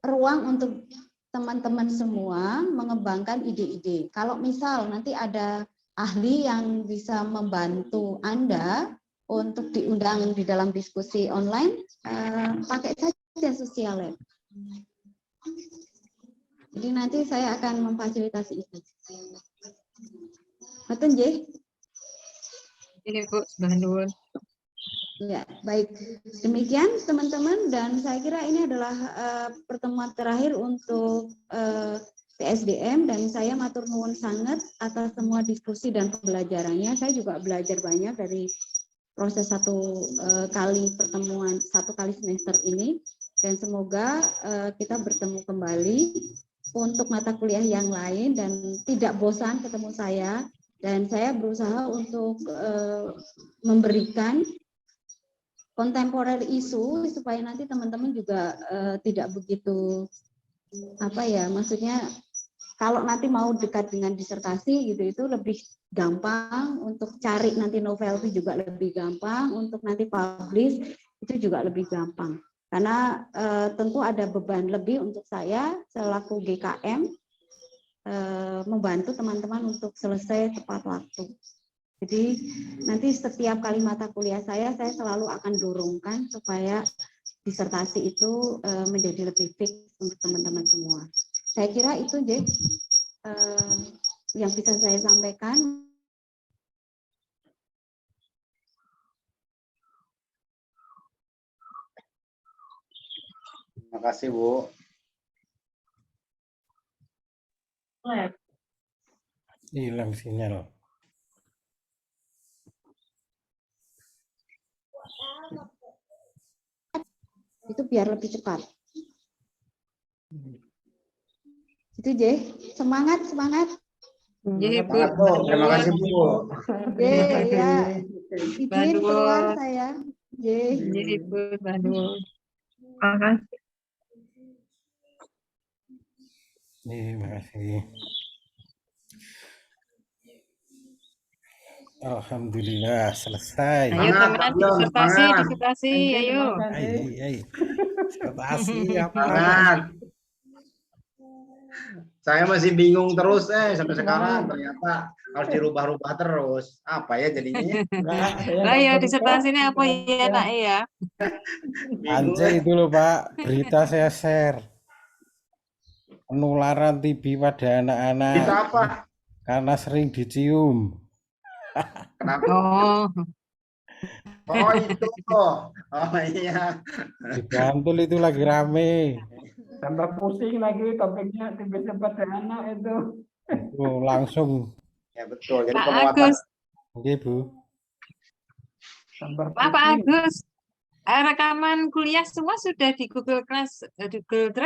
ruang untuk teman-teman semua mengembangkan ide-ide. Kalau misal nanti ada ahli yang bisa membantu Anda untuk diundang di dalam diskusi online, pakai saja Social Lab. Jadi nanti saya akan memfasilitasi itu. Betul, J? Ini Bu, sebentar. Ya, baik. Demikian teman-teman, dan saya kira ini adalah pertemuan terakhir untuk PSDM, dan saya matur nuwun sangat atas semua diskusi dan pembelajarannya. Saya juga belajar banyak dari proses satu kali pertemuan, satu kali semester ini, dan semoga kita bertemu kembali untuk mata kuliah yang lain dan tidak bosan ketemu saya, dan saya berusaha untuk memberikan kontemporer isu supaya nanti teman-teman juga tidak begitu maksudnya kalau nanti mau dekat dengan disertasi gitu itu lebih gampang untuk cari nanti novel itu juga lebih gampang, untuk nanti publish itu juga lebih gampang karena tentu ada beban lebih untuk saya selaku GKM membantu teman-teman untuk selesai tepat waktu. Jadi nanti setiap kali mata kuliah saya selalu akan dorongkan supaya disertasi itu menjadi lebih fix untuk teman-teman semua. Saya kira itu yang bisa saya sampaikan. Terima kasih, Bu. Hilang sinyal. Itu biar lebih cepat. Itu semangat. Semangat, Bu. Terima kasih, Bu. Ya. Izin keluar saya. Ibu, makasih. Terima kasih. Alhamdulillah selesai. Ayo teman disertasi, ayo. Disertasi apa? Semangat. Saya masih bingung terus sampai sekarang, ternyata harus dirubah-rubah terus. Apa ya jadinya? Lah ya disertasi ini apa ya nak ya? Anjay itu loh Pak, berita saya share. Penularan TB pada anak-anak. Berita apa? Karena sering dicium. Kenapa? Oh itu. Oh iya. Di Bantul itu lagi rame. Tambah pusing lagi topiknya TBC pada anak itu. Itu langsung. Ya betul. Jadi Pak penguatan. Agus. Oke, Bu. Pak Agus, rekaman kuliah semua sudah di Google Class, di Google Drive